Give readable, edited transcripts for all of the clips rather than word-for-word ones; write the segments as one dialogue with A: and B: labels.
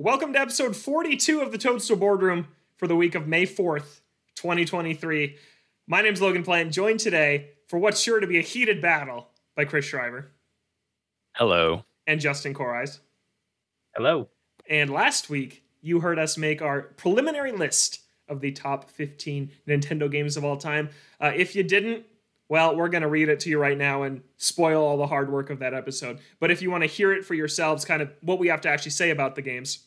A: Welcome to episode 42 of the Toadstool Boardroom for the week of May 4th, 2023. My name's Logan Plant, joined today for what's sure to be a heated battle by Chris Shriver.
B: Hello.
A: And Justin Coreyes.
C: Hello.
A: And last week, you heard us make our preliminary list of the top 15 Nintendo games of all time. If you didn't, well, we're going to read it to you right now and spoil all the hard work of that episode. But if you want to hear it for yourselves, kind of what we have to actually say about the games,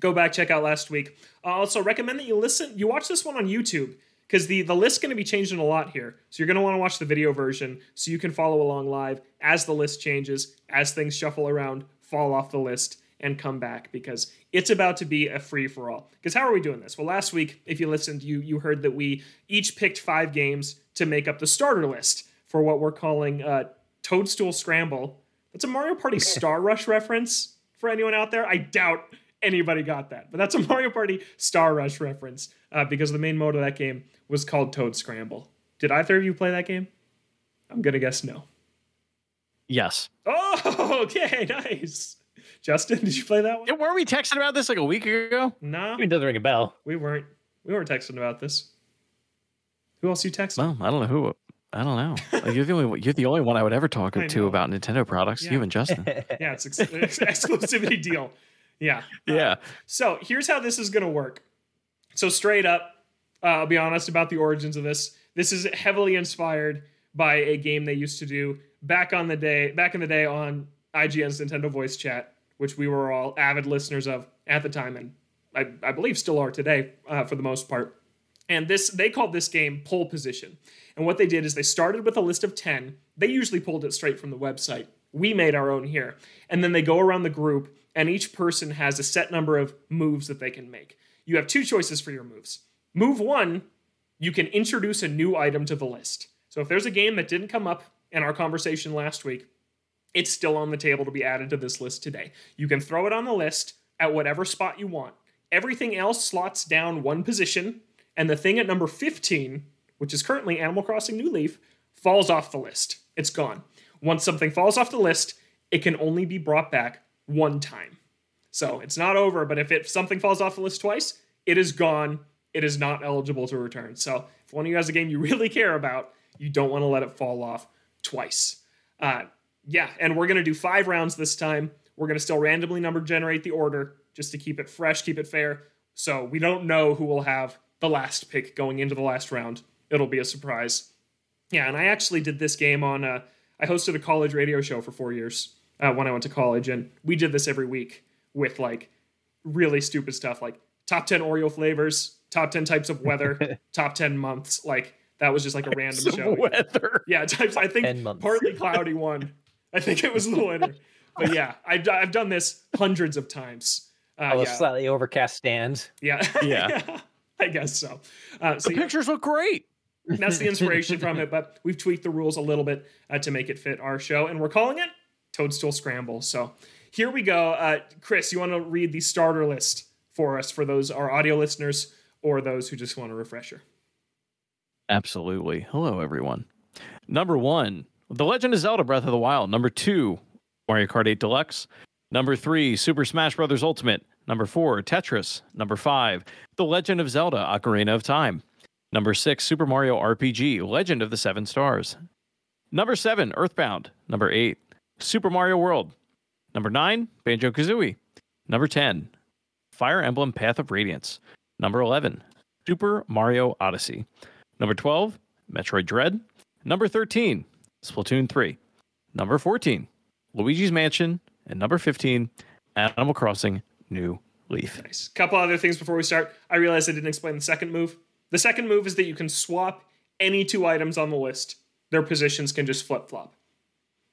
A: go back, check out last week. Also, recommend that you watch this one on YouTube, because the list's going to be changing a lot here. So you're going to want to watch the video version so you can follow along live as the list changes, as things shuffle around, fall off the list, and come back, because it's about to be a free-for-all. Because how are we doing this? Well, last week, if you listened, you heard that we each picked 5 games to make up the starter list for what we're calling Toadstool Scramble. That's a Mario Party Star Rush reference for anyone out there. I doubt anybody got that, but that's a Mario Party Star Rush reference because the main mode of that game was called Toad Scramble. Did either of you play that game? I'm going to guess no.
B: Yes.
A: Oh, okay, nice. Justin, did you play that one?
B: Yeah, weren't we texting about this like a week ago?
A: No.
C: It doesn't ring a bell.
A: We weren't texting about this. Who else you texted?
B: Well, I don't know who. I don't know. Like, you're the only one I would ever talk to about Nintendo products. Yeah. You and Justin.
A: Yeah, it's an exclusivity deal. Yeah.
B: Yeah.
A: So here's how this is going to work. So straight up, I'll be honest about the origins of this. This is heavily inspired by a game they used to do back in the day on IGN's Nintendo Voice Chat, which we were all avid listeners of at the time, and I believe still are today for the most part. And they called this game Pole Position. And what they did is they started with a list of 10. They usually pulled it straight from the website. We made our own here. And then they go around the group, and each person has a set number of moves that they can make. You have 2 choices for your moves. Move 1, you can introduce a new item to the list. So if there's a game that didn't come up in our conversation last week, it's still on the table to be added to this list today. You can throw it on the list at whatever spot you want. Everything else slots down 1 position, and the thing at number 15, which is currently Animal Crossing New Leaf, falls off the list. It's gone. Once something falls off the list, it can only be brought back 1 time. So it's not over, but if something falls off the list twice, it is gone. It is not eligible to return. So if one of you has a game you really care about, you don't want to let it fall off twice. Yeah, and we're going to do 5 rounds this time. We're going to still randomly number generate the order just to keep it fresh, keep it fair. So we don't know who will have the last pick going into the last round. It'll be a surprise. Yeah, and I actually did this game on, I hosted a college radio show for 4 years when I went to college, and we did this every week with like really stupid stuff like top 10 Oreo flavors, top 10 types of weather, top 10 months. Like that was just like a random show.
B: Weather.
A: Yeah, I think partly cloudy one. I think it was the winner. But yeah, I've done this hundreds of times.
C: Slightly overcast stands.
A: Yeah.
B: Yeah.
A: I guess so.
B: The pictures look great.
A: That's the inspiration from it, but we've tweaked the rules a little bit to make it fit our show, and we're calling it Toadstool Scramble. So here we go. Chris, you want to read the starter list for us, for those our audio listeners or those who just want a refresher?
B: Absolutely. Hello, everyone. Number 1, The Legend of Zelda Breath of the Wild. Number 2, Mario Kart 8 Deluxe. Number 3, Super Smash Bros. Ultimate. Number 4, Tetris. Number 5, The Legend of Zelda Ocarina of Time. Number 6, Super Mario RPG, Legend of the 7 Stars. Number 7, Earthbound. Number 8, Super Mario World. Number 9, Banjo-Kazooie. Number 10, Fire Emblem Path of Radiance. Number 11, Super Mario Odyssey. Number 12, Metroid Dread. Number 13, Splatoon 3. Number 14, Luigi's Mansion. And number 15, Animal Crossing New Leaf.
A: Nice. Couple other things before we start. I realized I didn't explain the second move. The second move is that you can swap any 2 items on the list. Their positions can just flip-flop.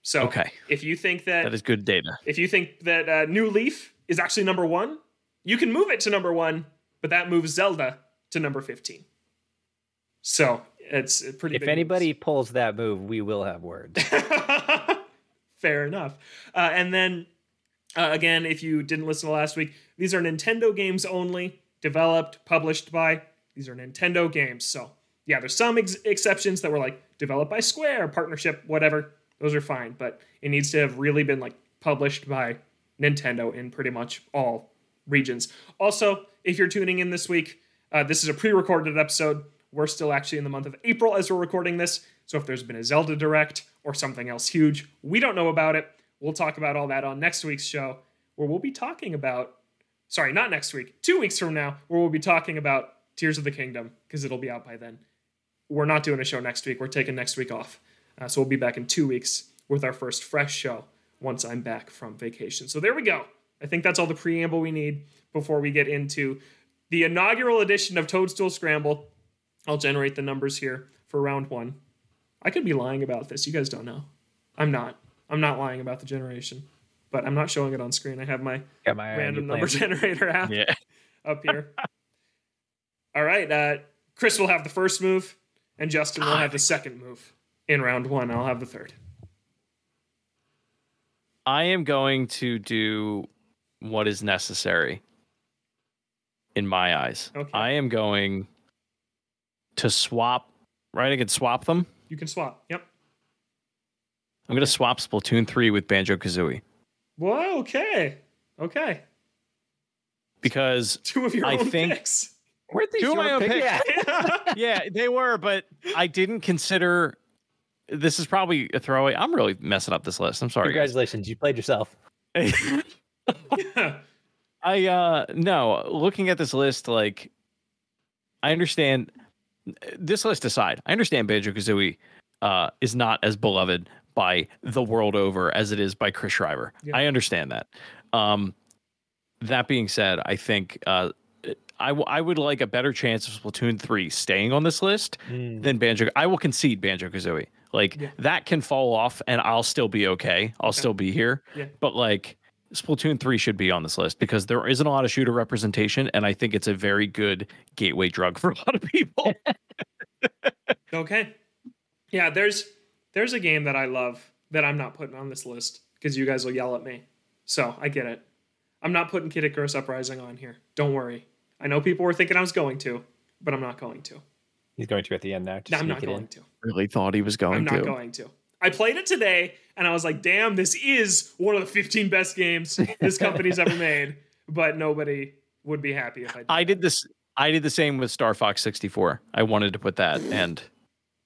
A: So
B: okay.
A: If you think that
B: is good data.
A: If you think that New Leaf is actually number 1, you can move it to number 1, but that moves Zelda to number 15. So it's pretty big.
C: If anybody pulls that move, we will have words.
A: Fair enough. And then, again, if you didn't listen to last week, these are Nintendo games only, developed, published by. These are Nintendo games. So, yeah, there's some exceptions that were like developed by Square, partnership, whatever. Those are fine. But it needs to have really been like published by Nintendo in pretty much all regions. Also, if you're tuning in this week, this is a pre-recorded episode. We're still actually in the month of April as we're recording this. So if there's been a Zelda Direct or something else huge, we don't know about it. We'll talk about all that on next week's show, where we'll be talking about, sorry, not next week, 2 weeks from now, where we'll be talking about Tears of the Kingdom, because it'll be out by then. We're not doing a show next week. We're taking next week off. So we'll be back in 2 weeks with our first fresh show once I'm back from vacation. So there we go. I think that's all the preamble we need before we get into the inaugural edition of Toadstool Scramble. I'll generate the numbers here for round 1. I could be lying about this. You guys don't know. I'm not lying about the generation, but I'm not showing it on screen. I have my random number generator app up here. All right. Chris will have the first move, and Justin will have the second move in round 1. I'll have the third.
B: I am going to do what is necessary in my eyes.
A: Okay.
B: I am going to swap, right? I can swap them.
A: You can swap. Yep.
B: I'm going to swap Splatoon 3 with Banjo-Kazooie.
A: Whoa, okay. Okay.
B: Because
A: 2 of your own picks.
C: Weren't these
B: 2 of my own picks.
C: Yeah.
B: Yeah, they were, but I didn't consider. This is probably a throwaway. I'm really messing up this list. I'm sorry.
C: Congratulations, you played yourself.
B: No, looking at this list, like, I understand this list aside, I understand Banjo-Kazooie is not as beloved by the world over as it is by Chris Schreiber. Yeah. I understand that. That being said, I think I would like a better chance of Splatoon 3 staying on this list than Banjo. I will concede Banjo-Kazooie. Like, that can fall off and I'll still be okay. I'll still be here. Yeah. But, like, Splatoon 3 should be on this list because there isn't a lot of shooter representation, and I think it's a very good gateway drug for a lot of people.
A: Okay. Yeah, there's a game that I love that I'm not putting on this list because you guys will yell at me. So, I get it. I'm not putting Kid Icarus Uprising on here. Don't worry. I know people were thinking I was going to, but I'm not going to.
C: He's going to at the end now.
A: No, I'm not going to.
B: Really thought he was going to.
A: I'm not going to. I played it today, and I was like, damn, this is one of the 15 best games this company's ever made. But nobody would be happy if I did.
B: I did the same with Star Fox 64. I wanted to put that, and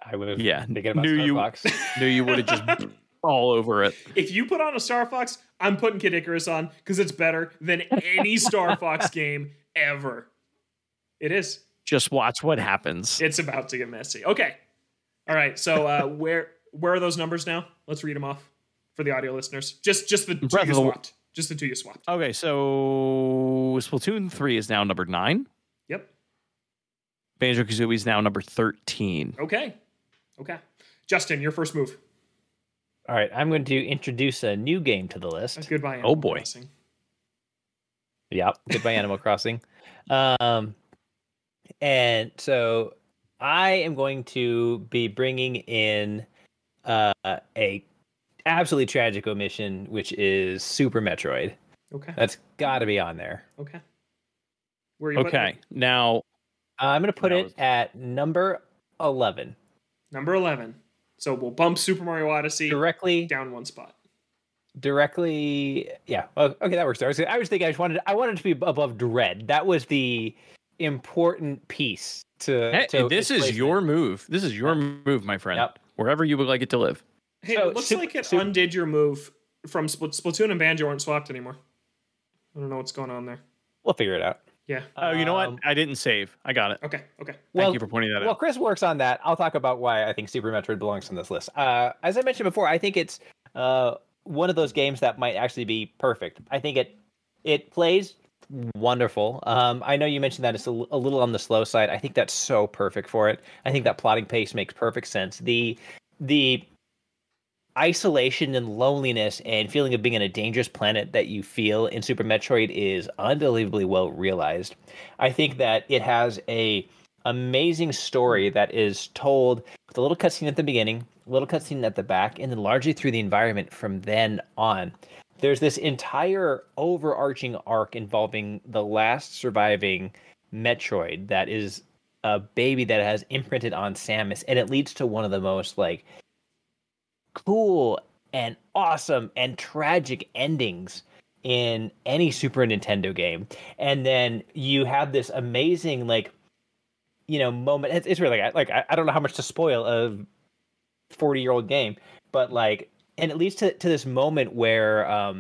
C: I would have
B: knew you would have just all over it.
A: If you put on a Star Fox, I'm putting Kid Icarus on because it's better than any Star Fox game ever. It is.
B: Just watch what happens.
A: It's about to get messy. Okay. All right. So where are those numbers now? Let's read them off for the audio listeners. Just the 2 you swapped. Just the 2 you swapped.
B: Okay. So Splatoon 3 is now number 9.
A: Yep.
B: Banjo-Kazooie is now number 13.
A: Okay. Justin, your first move.
C: All right. I'm going to introduce a new game to the list.
A: Goodbye, Animal Crossing.
C: Yep. Goodbye, Animal Crossing. And so I am going to be bringing in a absolutely tragic omission, which is Super Metroid.
A: Okay.
C: That's got to be on there.
A: Okay. Where are you putting it?
B: Now
C: I'm going to put it at number 11.
A: Number 11. So we'll bump Super Mario Odyssey
C: directly
A: down 1 spot.
C: Directly, yeah. Okay, that works. I was thinking I wanted to be above Dread. That was the important piece to
B: this is your move. This is your move, my friend.
C: Yep.
B: Wherever you would like it to live.
A: Hey, it looks like it undid your move from Splatoon and Banjo aren't swapped anymore. I don't know what's going on there.
C: We'll figure it out.
A: Yeah.
B: Oh, you know what? I didn't save. I got it.
A: Okay.
B: Thank you for pointing that out.
C: Well, Chris works on that. I'll talk about why I think Super Metroid belongs on this list. As I mentioned before, I think it's one of those games that might actually be perfect. I think it plays wonderful. I know you mentioned that it's a little on the slow side. I think that's so perfect for it. I think that plotting pace makes perfect sense. The isolation and loneliness and feeling of being on a dangerous planet that you feel in Super Metroid is unbelievably well realized. I think that it has a amazing story that is told with a little cutscene at the beginning, a little cutscene at the back, and then largely through the environment from then on. There's this entire overarching arc involving the last surviving Metroid that is a baby that has imprinted on Samus, and it leads to one of the most cool and awesome and tragic endings in any Super Nintendo game. And then you have this amazing moment. It's really I don't know how much to spoil a 40-year-old game, but and it leads to this moment where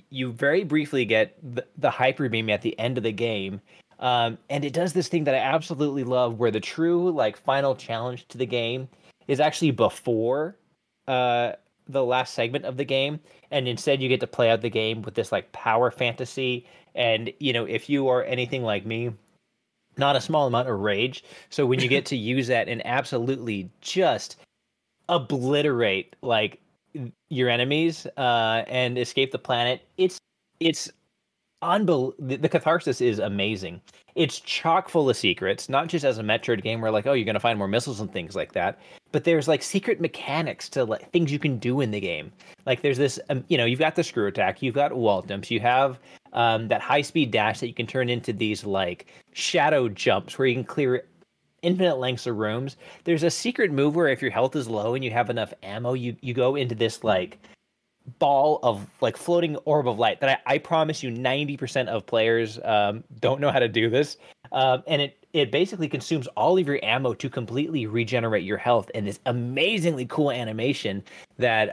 C: you very briefly get the hyper beam at the end of the game. And it does this thing that I absolutely love, where the true final challenge to the game is actually before the last segment of the game, and instead you get to play out the game with this power fantasy. And if you are anything like me, not a small amount of rage. So when you get to use that and absolutely just obliterate your enemies and escape the planet, it's the catharsis is amazing. It's chock full of secrets, not just as a Metroid game where you're going to find more missiles and things like that, but there's secret mechanics to things you can do in the game. There's this, you've got the screw attack, you've got wall jumps, you have that high speed dash that you can turn into these shadow jumps where you can clear infinite lengths of rooms. There's a secret move where if your health is low and you have enough ammo, you go into this ball of floating orb of light that I promise you 90% of players don't know how to do this, and it basically consumes all of your ammo to completely regenerate your health, and this amazingly cool animation that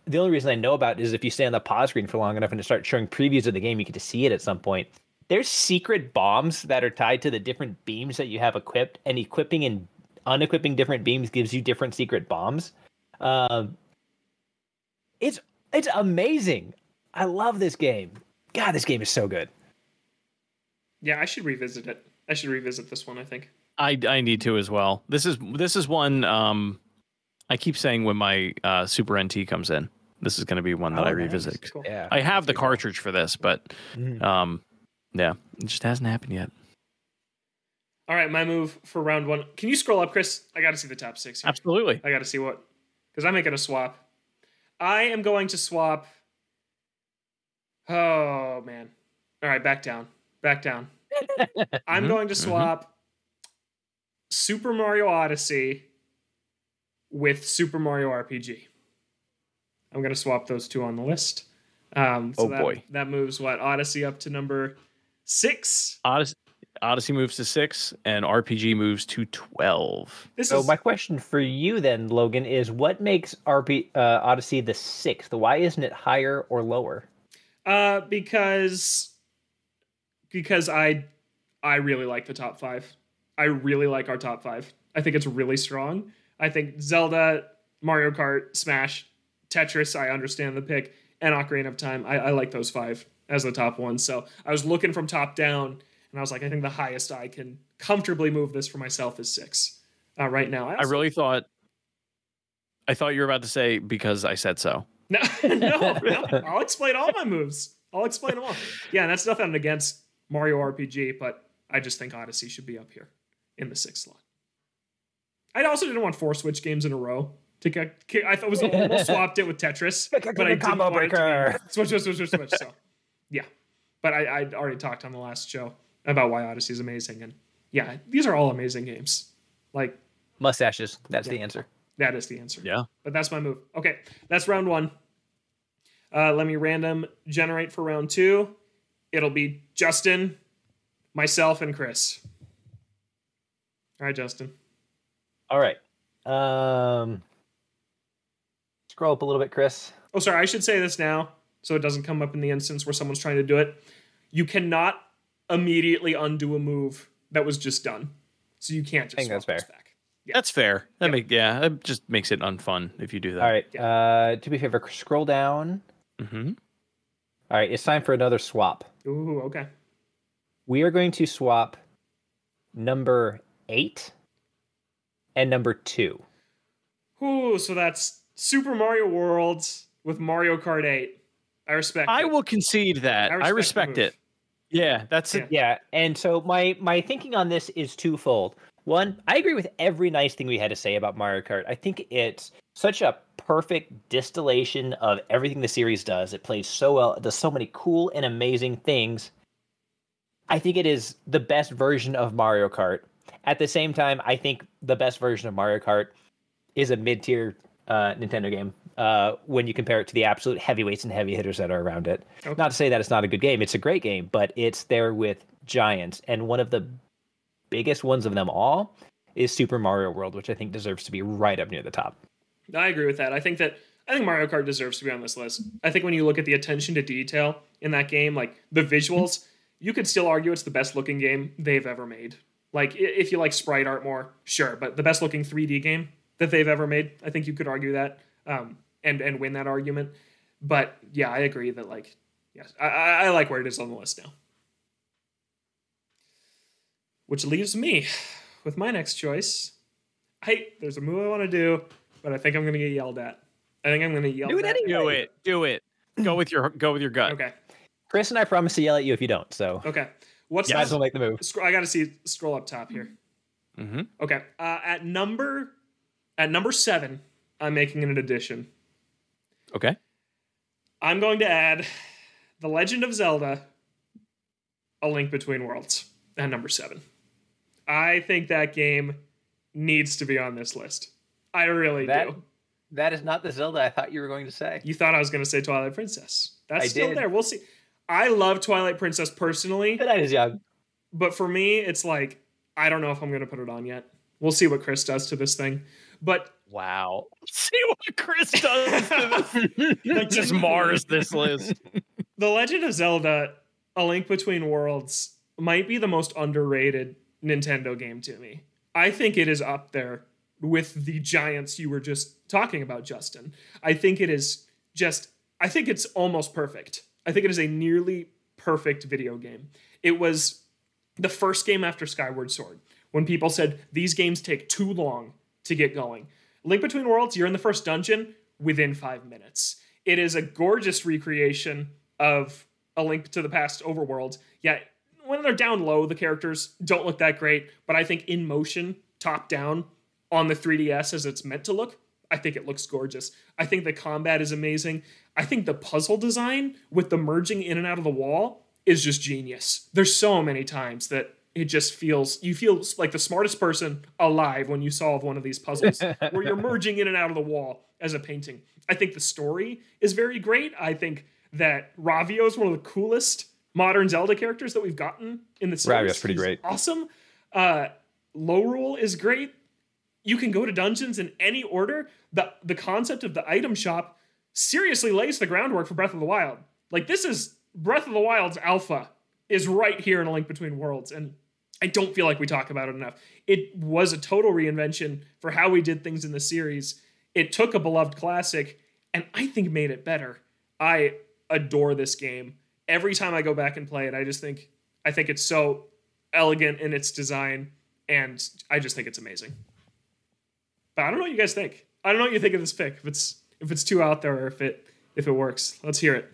C: the only reason I know about is if you stay on the pause screen for long enough and it starts showing previews of the game, you get to see it at some point. There's secret bombs that are tied to the different beams that you have equipped, and equipping and unequipping different beams gives you different secret bombs. It's amazing. I love this game. God, this game is so good.
A: Yeah, I should revisit it. I should revisit this one, I think.
B: I need to as well. This is one I keep saying when my Super NT comes in. This is going to be one that I revisit.
A: Nice. Cool.
C: Yeah.
B: I have the cartridge for this, but yeah, it just hasn't happened yet.
A: All right, my move for round one. Can you scroll up, Chris? I got to see the top 6 here.
B: Absolutely.
A: I got to see because I'm making a swap. I am going to swap. Oh, man. All right, back down. I'm going to swap Super Mario Odyssey with Super Mario RPG. I'm going to swap those two on the list.
B: Boy.
A: That moves Odyssey up to number 6.
B: Odyssey moves to 6 and RPG moves to 12.
C: My question for you then, Logan, is what makes Odyssey the 6th? Why isn't it higher or lower?
A: Because I really like the top 5. I really like our top 5. I think it's really strong. I think Zelda, Mario Kart, Smash, Tetris, I understand the pick, and Ocarina of Time. I like those 5 as the top ones. So I was looking from top down, and I was like, I think the highest I can comfortably move this for myself is 6 right now. I
B: thought you were about to say because I said so.
A: No. I'll explain all my moves. I'll explain them all. Yeah, and that's nothing against Mario RPG, but I just think Odyssey should be up here in the 6th slot. I also didn't want 4 Switch games in a row. I thought it was almost swapped it with Tetris, but I didn't want it to be switch. So, yeah. But I already talked on the last show about why Odyssey is amazing, and yeah, these are all amazing games.
C: Mustaches. That's the answer.
A: That is the answer.
B: Yeah.
A: But that's my move. Okay, that's round 1. Let me random generate for round 2. It'll be Justin, myself, and Chris. All right, Justin.
C: All right. Scroll up a little bit, Chris.
A: Oh, sorry. I should say this now so it doesn't come up in the instance where someone's trying to do it. You cannot immediately undo a move that was just done. So you can't just swap this back.
B: Yeah. That's fair. It just makes it unfun if you do that.
C: All right. Yeah. Do me a favor, scroll down.
B: Mm-hmm.
C: All right. It's time for another swap.
A: Ooh, okay.
C: We are going to swap number 8 and number 2.
A: Ooh, so that's Super Mario World with Mario Kart 8. I respect it.
B: I will concede that. I respect it. Yeah, that's it.
C: Yeah, and so my thinking on this is twofold. One, I agree with every nice thing we had to say about Mario Kart. I think it's such a perfect distillation of everything the series does. It plays so well. It does so many cool and amazing things. I think it is the best version of Mario Kart. At the same time, I think the best version of Mario Kart is a mid-tier Nintendo game. when you compare it to the absolute heavyweights and heavy hitters that are around it.
A: Okay.
C: Not to say that it's not a good game. It's a great game, but it's there with giants. And one of the biggest ones of them all is Super Mario World, which I think deserves to be right up near the top.
A: I agree with that. I think Mario Kart deserves to be on this list. I think when you look at the attention to detail in that game, like the visuals, you could still argue it's the best looking game they've ever made. Like if you like sprite art more, sure, but the best looking 3D game that they've ever made, I think you could argue that and win that argument. But yeah, I agree that like, yes, I like where it is on the list now. Which leaves me with my next choice. There's a move I want to do, but I think I'm going to get yelled at. I think I'm going to yell.
C: Do it anyway.
B: Do it. Go with your gut.
A: Okay.
C: Chris and I promise to yell at you if you don't. So
A: okay. What's
C: might as well make the move.
A: I got to see. Scroll up top here.
B: Mm-hmm.
A: Okay. At number 7, I'm making an addition.
B: Okay.
A: I'm going to add The Legend of Zelda: A Link Between Worlds at number 7. I think that game needs to be on this list. I really do.
C: That is not the Zelda I thought you were going to say.
A: You thought I was going to say Twilight Princess. That's
C: I
A: still
C: did.
A: there. We'll see. I love Twilight Princess personally.
C: That is young.
A: But for me, it's like, I don't know if I'm going to put it on yet. We'll see what Chris does to this thing. But
C: wow.
B: See what Chris does to this. Like just mars this list.
A: The Legend of Zelda: A Link Between Worlds might be the most underrated Nintendo game to me. I think it is up there with the giants you were just talking about, Justin. I think it's almost perfect. I think it is a nearly perfect video game. It was the first game after Skyward Sword when people said these games take too long to get going. Link Between Worlds, you're in the first dungeon within 5 minutes. It is a gorgeous recreation of A Link to the Past overworld. Yeah, when they're down low, the characters don't look that great, but I think in motion, top down, on the 3DS as it's meant to look, I think it looks gorgeous. I think the combat is amazing. I think the puzzle design with the merging in and out of the wall is just genius. There's so many times that it just you feel like the smartest person alive when you solve one of these puzzles where you're merging in and out of the wall as a painting. I think the story is very great. I think that Ravio is one of the coolest modern Zelda characters that we've gotten in the series.
C: Ravio's pretty great.
A: Awesome. Lorule is great. You can go to dungeons in any order. The concept of the item shop seriously lays the groundwork for Breath of the Wild. Like, this is Breath of the Wild's alpha is right here in A Link Between Worlds, and I don't feel like we talk about it enough. It was a total reinvention for how we did things in the series. It took a beloved classic and I think made it better. I adore this game. Every time I go back and play it, I think it's so elegant in its design, and I just think it's amazing. But I don't know what you guys think. I don't know what you think of this pick. If it's too out there or if it works. Let's hear it.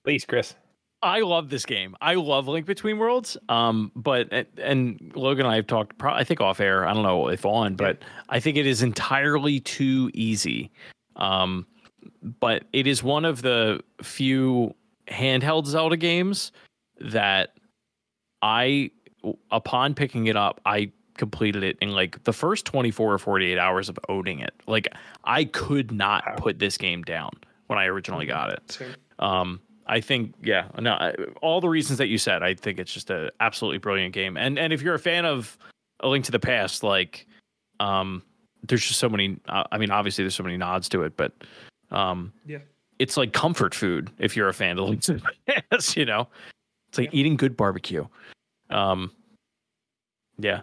C: Please, Chris.
B: I love this game. I love Link Between Worlds. But Logan and I have talked, I think off air. I don't know if on, but I think it is entirely too easy. But it is one of the few handheld Zelda games that upon picking it up, I completed it in like the first 24 or 48 hours of owning it. Like, I could not put this game down when I originally got it.
A: Same.
B: I think, all the reasons that you said, I think it's just an absolutely brilliant game. And if you're a fan of A Link to the Past, like, there's just so many, obviously there's so many nods to it, but it's like comfort food if you're a fan of Link to the Past, you know? It's like eating good barbecue.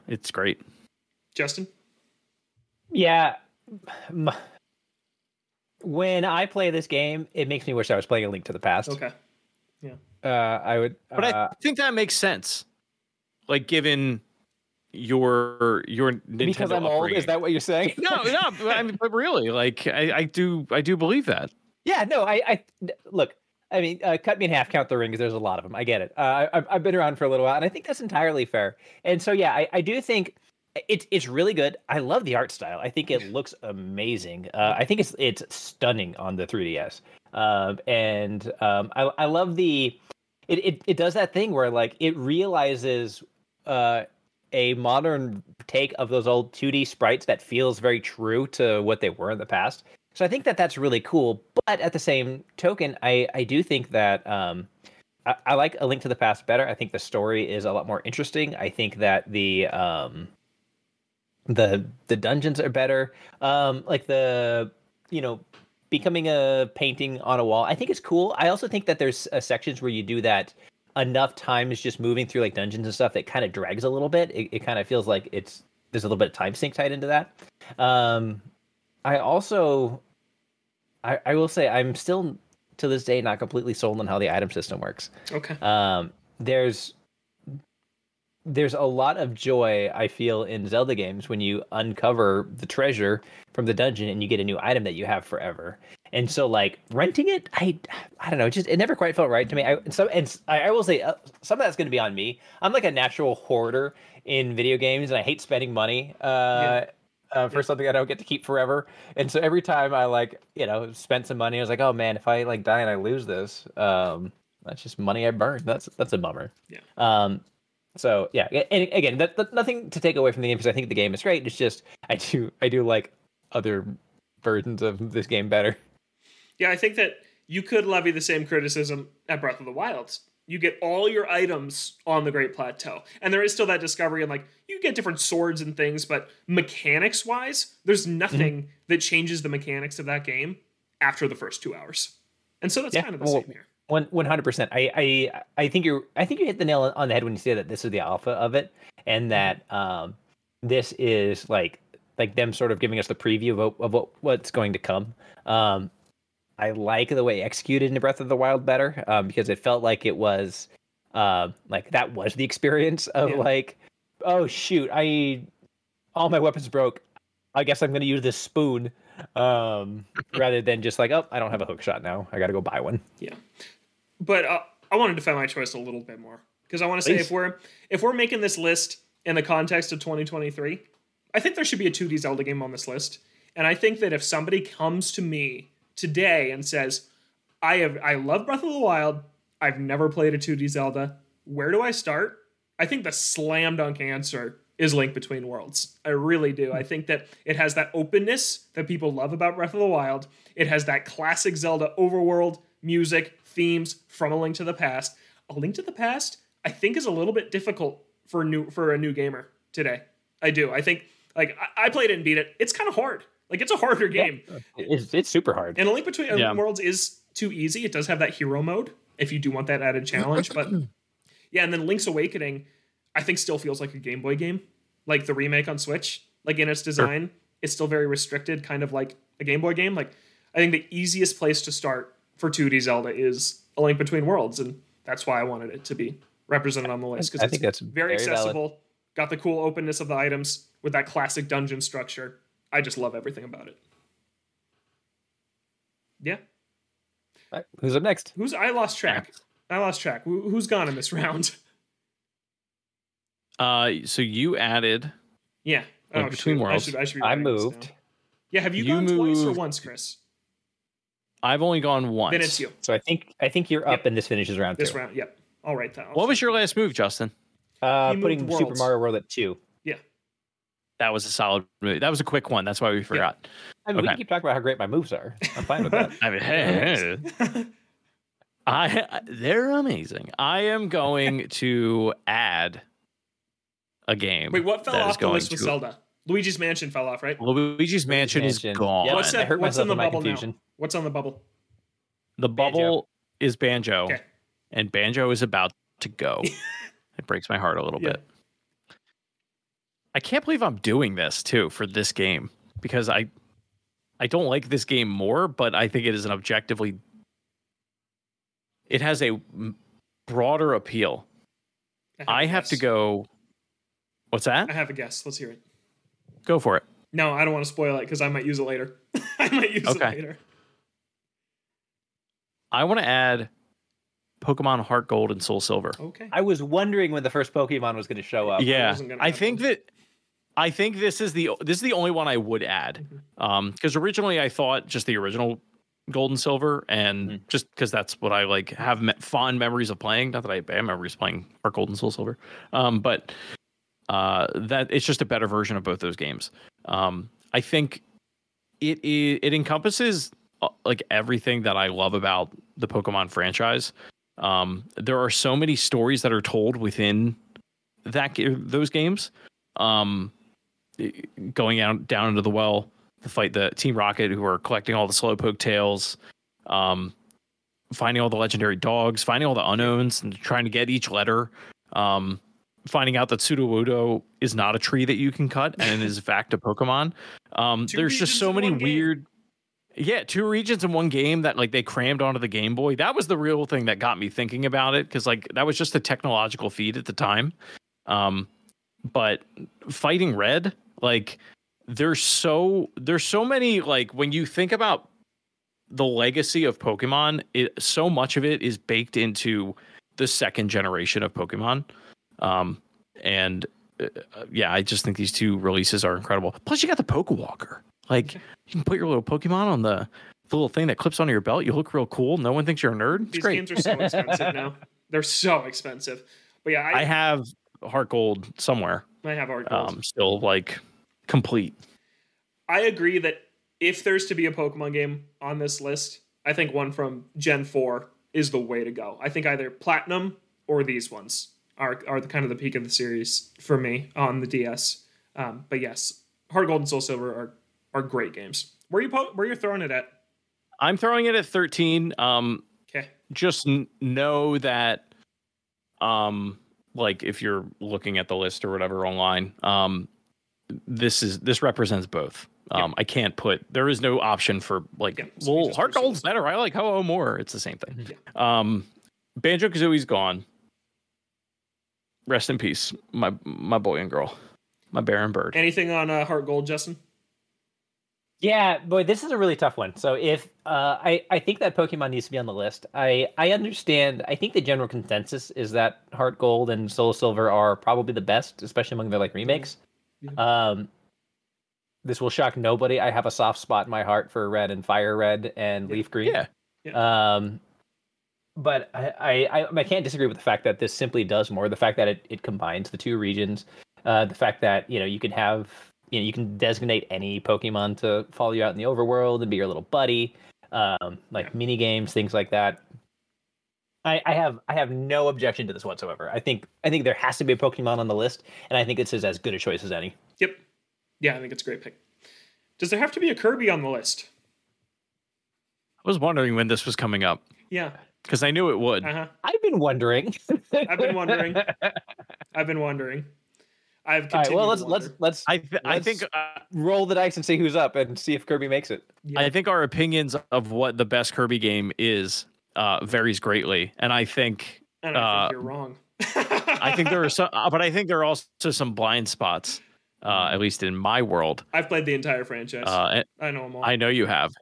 B: It's great.
A: Justin?
C: Yeah. When I play this game, it makes me wish I was playing A Link to the Past.
A: Okay. Yeah.
C: I would.
B: But I think that makes sense. Like, given your Nintendo
C: because I'm old. Is that what you're saying?
B: No. I mean, but really, like, I do believe that.
C: Yeah. No. I look. I mean, cut me in half, count the rings. There's a lot of them. I get it. I've been around for a little while, and I think that's entirely fair. And so, yeah, I do think it's really good. I love the art style. I think it looks amazing. I think it's stunning on the 3DS. And I love it does that thing where, like, it realizes a modern take of those old 2D sprites that feels very true to what they were in the past. So I think that that's really cool. But at the same token, I do think that I like A Link to the Past better. I think the story is a lot more interesting. I think that the dungeons are better. Like the, you know, becoming a painting on a wall, I think it's cool. I also think that there's sections where you do that enough times just moving through like dungeons and stuff that kind of drags a little bit. It kind of feels like there's a little bit of time sink tied into that. I also I will say I'm still to this day not completely sold on how the item system works.
A: Okay.
C: There's a lot of joy I feel in Zelda games when you uncover the treasure from the dungeon and you get a new item that you have forever. And so, like, renting it, I don't know, it never quite felt right to me. I will say some of that's going to be on me. I'm like a natural hoarder in video games, and I hate spending money for something I don't get to keep forever. And so every time I spent some money, I was like, oh man, if I like die and I lose this, that's just money I burned. That's a bummer.
A: Yeah.
C: So yeah, and again, that nothing to take away from the game because I think the game is great. It's just I do like other versions of this game better.
A: Yeah, I think that you could levy the same criticism at Breath of the Wild. You get all your items on the Great Plateau, and there is still that discovery, and like you get different swords and things, but mechanics wise, there's nothing that changes the mechanics of that game after the first 2 hours, and so that's kind of the same here.
C: 100%. I think you hit the nail on the head when you say that this is the alpha of it, and that this is like them sort of giving us the preview of what's going to come. I like the way executed in Breath of the Wild better because it felt like it was like that was the experience of like, oh shoot, all my weapons broke. I guess I'm going to use this spoon rather than just like, oh, I don't have a hook shot now. I got to go buy one.
A: Yeah. But I want to defend my choice a little bit more because I want to say if we're making this list in the context of 2023, I think there should be a 2D Zelda game on this list. And I think that if somebody comes to me today and says, I love Breath of the Wild, I've never played a 2D Zelda, where do I start? I think the slam dunk answer is Link Between Worlds. I really do. I think that it has that openness that people love about Breath of the Wild. It has that classic Zelda overworld music, themes from A Link to the Past. A Link to the Past, I think, is a little bit difficult for a new gamer today. I do. I think, like, I played it and beat it. It's kind of hard. Like, it's a harder game.
C: It's super hard.
A: And A Link Between Worlds is too easy. It does have that hero mode if you do want that added challenge. But yeah, and then Link's Awakening, I think, still feels like a Game Boy game. Like the remake on Switch, like in its design, it's still very restricted, kind of like a Game Boy game. Like, I think the easiest place to start for 2D Zelda is A Link Between Worlds, and that's why I wanted it to be represented on the list, because I think that's very accessible, valid. Got the cool openness of the items with that classic dungeon structure. I just love everything about it. Yeah.
C: Right. Who's up next?
A: I lost track. Who's gone in this round?
B: So you added.
A: Yeah.
B: Between Worlds.
C: I moved.
A: Yeah. Have you gone twice or once, Chris?
B: I've only gone once.
A: Then it's you.
C: So I think you're up, and this finishes round 2.
A: This round, yep. All right.
B: What was your last move, Justin?
C: Putting Super Mario World at 2.
A: Yeah.
B: That was a solid move. That was a quick one. That's why we forgot.
C: Yeah. I mean, we can keep talking about how great my moves are. I'm fine with that.
B: I mean, they're amazing. I am going to add a game.
A: Wait, what fell off the list with Zelda? Luigi's Mansion fell off, right?
B: Luigi's Mansion is gone.
C: Yep.
A: What's in the bubble now? What's on the bubble?
B: The bubble is Banjo.
A: Okay.
B: And Banjo is about to go. It breaks my heart a little bit. I can't believe I'm doing this too for this game, because I don't like this game more, but I think it is it has a broader appeal. I have to go. What's that?
A: I have a guess. Let's hear it.
B: Go for it.
A: No, I don't want to spoil it because I might use it later. It later.
B: I want to add Pokemon Heart Gold and Soul Silver.
A: Okay.
C: I was wondering when the first Pokemon was going to show up.
B: Yeah, I think this is the only one I would add. Because originally I thought just the original Gold and Silver, and just because that's what I like have fond memories of playing. Not that I have bad memories playing Heart Gold and Soul Silver, but that it's just a better version of both those games. I think it encompasses like everything that I love about the Pokemon franchise. There are so many stories that are told within those games. Going out down into the well to fight the Team Rocket, who are collecting all the Slowpoke tails, finding all the legendary dogs, finding all the unknowns, and trying to get each letter. Finding out that Sudowoodo is not a tree that you can cut and is in fact a Pokemon. There's just so many weird. Yeah, 2 regions in one game that like they crammed onto the Game Boy. That was the real thing that got me thinking about it, because like that was just a technological feat at the time. But fighting Red, like there's so many, like when you think about the legacy of Pokemon, so much of it is baked into the second generation of Pokemon. Yeah, I just think these 2 releases are incredible. Plus, you got the Pokewalker. Like, you can put your little Pokemon on the little thing that clips onto your belt. You look real cool. No one thinks you're a nerd. It's
A: these
B: great.
A: games are so expensive now. They're so expensive. But yeah,
B: I have Heart Gold somewhere.
A: I have Heart Gold.
B: Still like complete.
A: I agree that if there's to be a Pokemon game on this list, I think one from Gen 4 is the way to go. I think either Platinum or these ones are the kind of the peak of the series for me on the DS. But yes, Heart Gold and Soul Silver are great games. Where you throwing it at?
B: I'm throwing it at 13.
A: Okay.
B: Just know that, like if you're looking at the list or whatever online, this represents both. I can't there is no option for like, well, Heart Gold's better. I like Ho-Oh more. It's the same thing. Yeah. Banjo-Kazooie's gone. Rest in peace, my boy and girl, my bear and bird.
A: Anything on Heart Gold, Justin?
C: Yeah, boy, this is a really tough one. So if I think that Pokemon needs to be on the list. I understand. I think the general consensus is that Heart Gold and Soul Silver are probably the best, especially among their like remakes. Yeah. This will shock nobody. I have a soft spot in my heart for Red and Fire Red and Leaf Green.
B: Yeah.
C: But I can't disagree with the fact that this simply does more. The fact that it combines the 2 regions. The fact that you can have. You can designate any Pokemon to follow you out in the overworld and be your little buddy, mini games, things like that. I have no objection to this whatsoever. I think there has to be a Pokemon on the list, and I think this is as good a choice as any.
A: Yep. Yeah, I think it's a great pick. Does there have to be a Kirby on the list?
B: I was wondering when this was coming up.
A: Yeah.
B: Because I knew it would.
A: Uh-huh.
C: I've been wondering.
A: I've been wondering. I've continued.
C: All right, let's.
B: I think
C: roll the dice and see who's up and see if Kirby makes it.
B: Yeah. I think our opinions of what the best Kirby game is varies greatly, and I think
A: you're wrong.
B: I think there are some, but I think there are also some blind spots, at least in my world.
A: I've played the entire franchise. I know them all.
B: I know you have.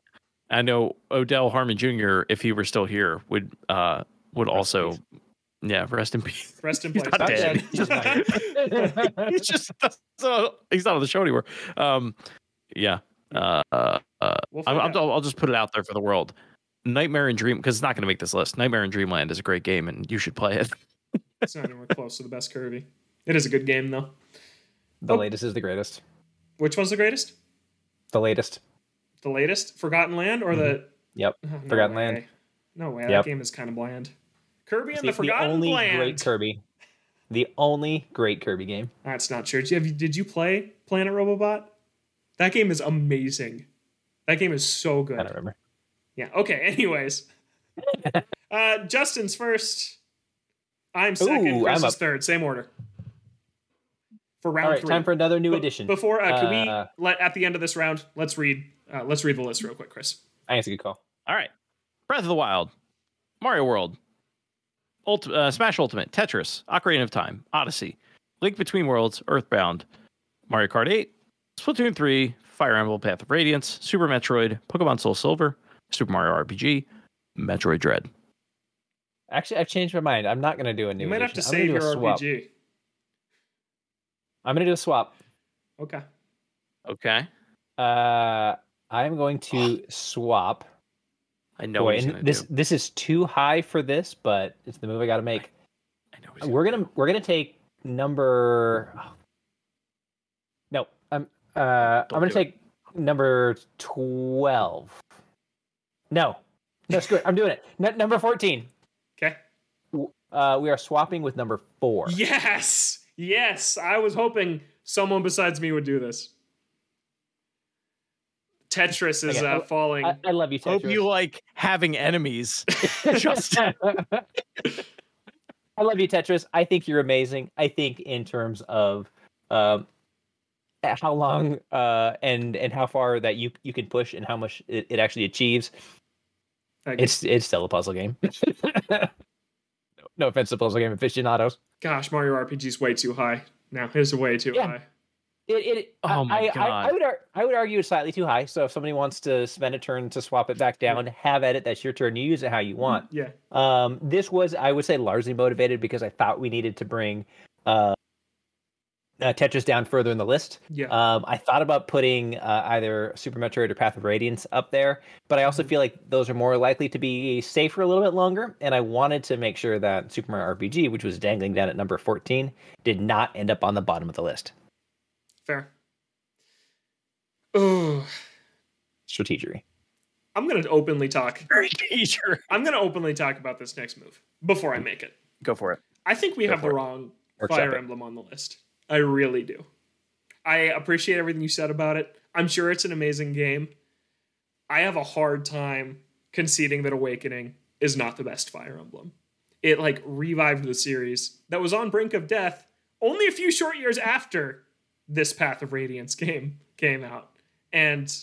B: I know Odell Harmon Jr., if he were still here, would also. Yeah, rest in peace.
A: Rest in
B: peace. He's not dead. He's not on the show anymore. Yeah. I'll just put it out there for the world. Nightmare and Dream, because it's not going to make this list. Nightmare and Dreamland is a great game, and you should play it.
A: It's not anywhere close to the best Kirby. It is a good game, though.
C: The latest is the greatest.
A: Which one's the greatest?
C: The latest.
A: The latest? Forgotten Land or the?
C: Yep. Forgotten Land.
A: No way. That game is kind of bland. Kirby and the Forgotten Land.
C: The only great Kirby. The only great Kirby game.
A: That's not true. Did you play Planet Robobot? That game is amazing. That game is so good.
C: I don't remember.
A: Yeah. Okay. Anyways, Justin's first. I'm second. Chris is third. Same order. For round 3.
C: Time for another new edition.
A: Before, can we at the end of this round? Let's read the list real quick, Chris.
C: I think it's a good call.
B: All right. Breath of the Wild, Mario World, Smash Ultimate, Tetris, Ocarina of Time, Odyssey, Link Between Worlds, Earthbound, Mario Kart 8, Splatoon 3, Fire Emblem Path of Radiance, Super Metroid, Pokemon Soul Silver, Super Mario RPG, Metroid Dread.
C: Actually, I've changed my mind. I'm not going to do a new
A: You might
C: edition.
A: have to save your RPG.
C: I'm going to do a swap.
A: Okay.
C: I'm going to swap.
B: I know what he's gonna do.
C: This is too high for this, but it's the move I got to make.
B: I know
C: we're gonna take number. I'm going to take number 12. No, screw it. I'm doing it. Number 14.
A: Okay.
C: We are swapping with number 4.
A: Yes. I was hoping someone besides me would do this. Tetris is falling.
C: I love you, Tetris.
B: Hope you like having enemies. Justin.
C: I love you, Tetris. I think you're amazing. I think in terms of how long and how far that you can push and how much it actually achieves, it's still a puzzle game. No offense to puzzle game aficionados.
A: Gosh, Mario RPG is way too high. Now it's way too high.
B: Oh my God.
C: I would argue it's slightly too high. So if somebody wants to spend a turn to swap it back down, have at it. That's your turn. You use it how you want.
A: Yeah.
C: This was, I would say, largely motivated because I thought we needed to bring Tetris down further in the list.
A: Yeah.
C: I thought about putting either Super Metroid or Path of Radiance up there, but I also feel like those are more likely to be safe for a little bit longer. And I wanted to make sure that Super Mario RPG, which was dangling down at number 14, did not end up on the bottom of the list.
A: Fair. Oh,
C: strategery.
A: I'm going to openly talk.
B: Strategery.
A: I'm going to openly talk about this next move before I make it.
B: Go for it.
A: I think we have the wrong Fire Emblem on the list. I really do. I appreciate everything you said about it. I'm sure it's an amazing game. I have a hard time conceding that Awakening is not the best Fire Emblem. It like revived the series that was on brink of death only a few short years after this Path of Radiance game came out. And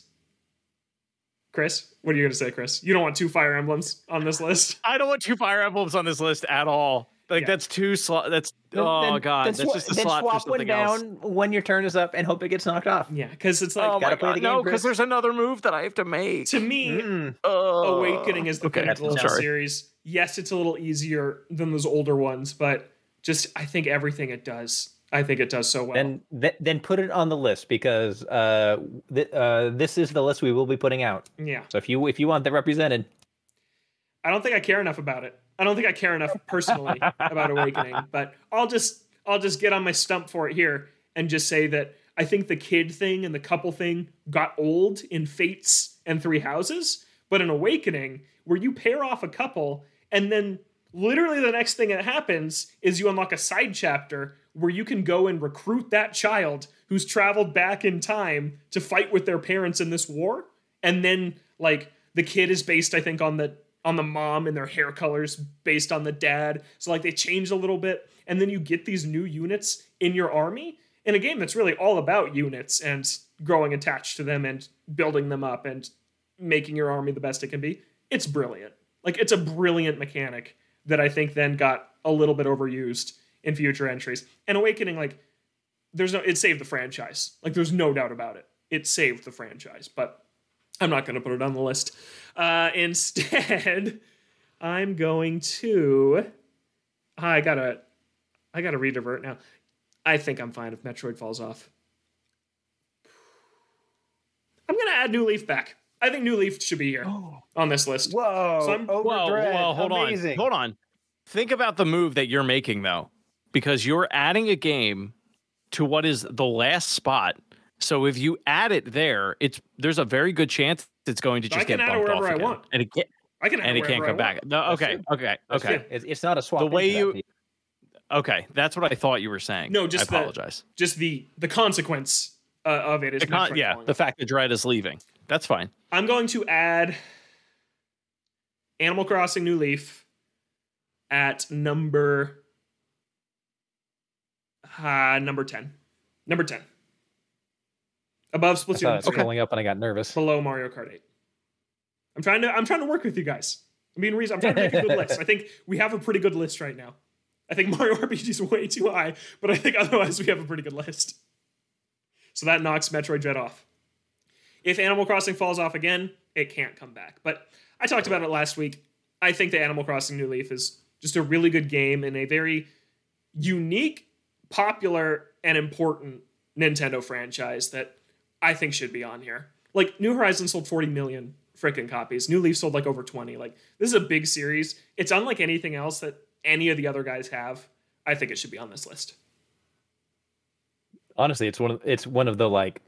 A: Chris, what are you going to say, Chris? You don't want 2 Fire Emblems on this list?
B: I don't want 2 Fire Emblems on this list at all. Like that's too slot. That's God. That's just a slot for something else.
C: Swap one down when your turn is up and hope it gets knocked off.
A: Yeah, because it's like
B: gotta play the game, because there's another move that I have to make.
A: To me, Awakening is the pinnacle of the series. Yes, it's a little easier than those older ones, but just I think everything it does. I think it does so well.
C: Then put it on the list because this is the list we will be putting out.
A: Yeah.
C: So if you want that represented,
A: I don't think I care enough about it. I don't think I care enough personally about Awakening, but I'll just get on my stump for it here and just say that I think the kid thing and the couple thing got old in Fates and Three Houses, but in Awakening, where you pair off a couple and then literally the next thing that happens is you unlock a side chapter where you can go and recruit that child who's traveled back in time to fight with their parents in this war. And then like the kid is based, I think, on the mom and their hair colors based on the dad. So like they change a little bit. And then you get these new units in your army in a game that's really all about units and growing attached to them and building them up and making your army the best it can be. It's brilliant. Like it's a brilliant mechanic that I think then got a little bit overused in future entries. And Awakening, like it saved the franchise. Like there's no doubt about it. It saved the franchise, but I'm not going to put it on the list. Instead, I'm going to. I gotta redivert now. I think I'm fine if Metroid falls off. I'm gonna add New Leaf back. I think New Leaf should be here on this list.
C: Whoa!
A: So
B: hold on. Think about the move that you're making though, because you're adding a game to what is the last spot. So if you add it there, there's a very good chance it's going to just get bumped off again.
A: I want.
B: And it can't come back. No, okay.
C: It's not a swap.
B: The way you. Okay, that's what I thought you were saying.
A: No, just
B: I apologize.
A: Just the consequence of it is
B: the fact that Dread is leaving. That's fine.
A: I'm going to add Animal Crossing New Leaf at number 10. Number 10. Above Splatoon.
C: I was scrolling up and I got nervous.
A: Below Mario Kart 8. I'm trying to work with you guys. I'm trying to make a good list. I think we have a pretty good list right now. I think Mario RPG is way too high, but I think otherwise we have a pretty good list. So that knocks Metroid Dread off. If Animal Crossing falls off again, it can't come back. But I talked about it last week. I think the Animal Crossing New Leaf is just a really good game in a very unique, popular, and important Nintendo franchise that I think should be on here. Like, New Horizons sold 40 million freaking copies. New Leaf sold like over 20. Like, this is a big series. It's unlike anything else that any of the other guys have. I think it should be on this list.
C: Honestly, it's one of the like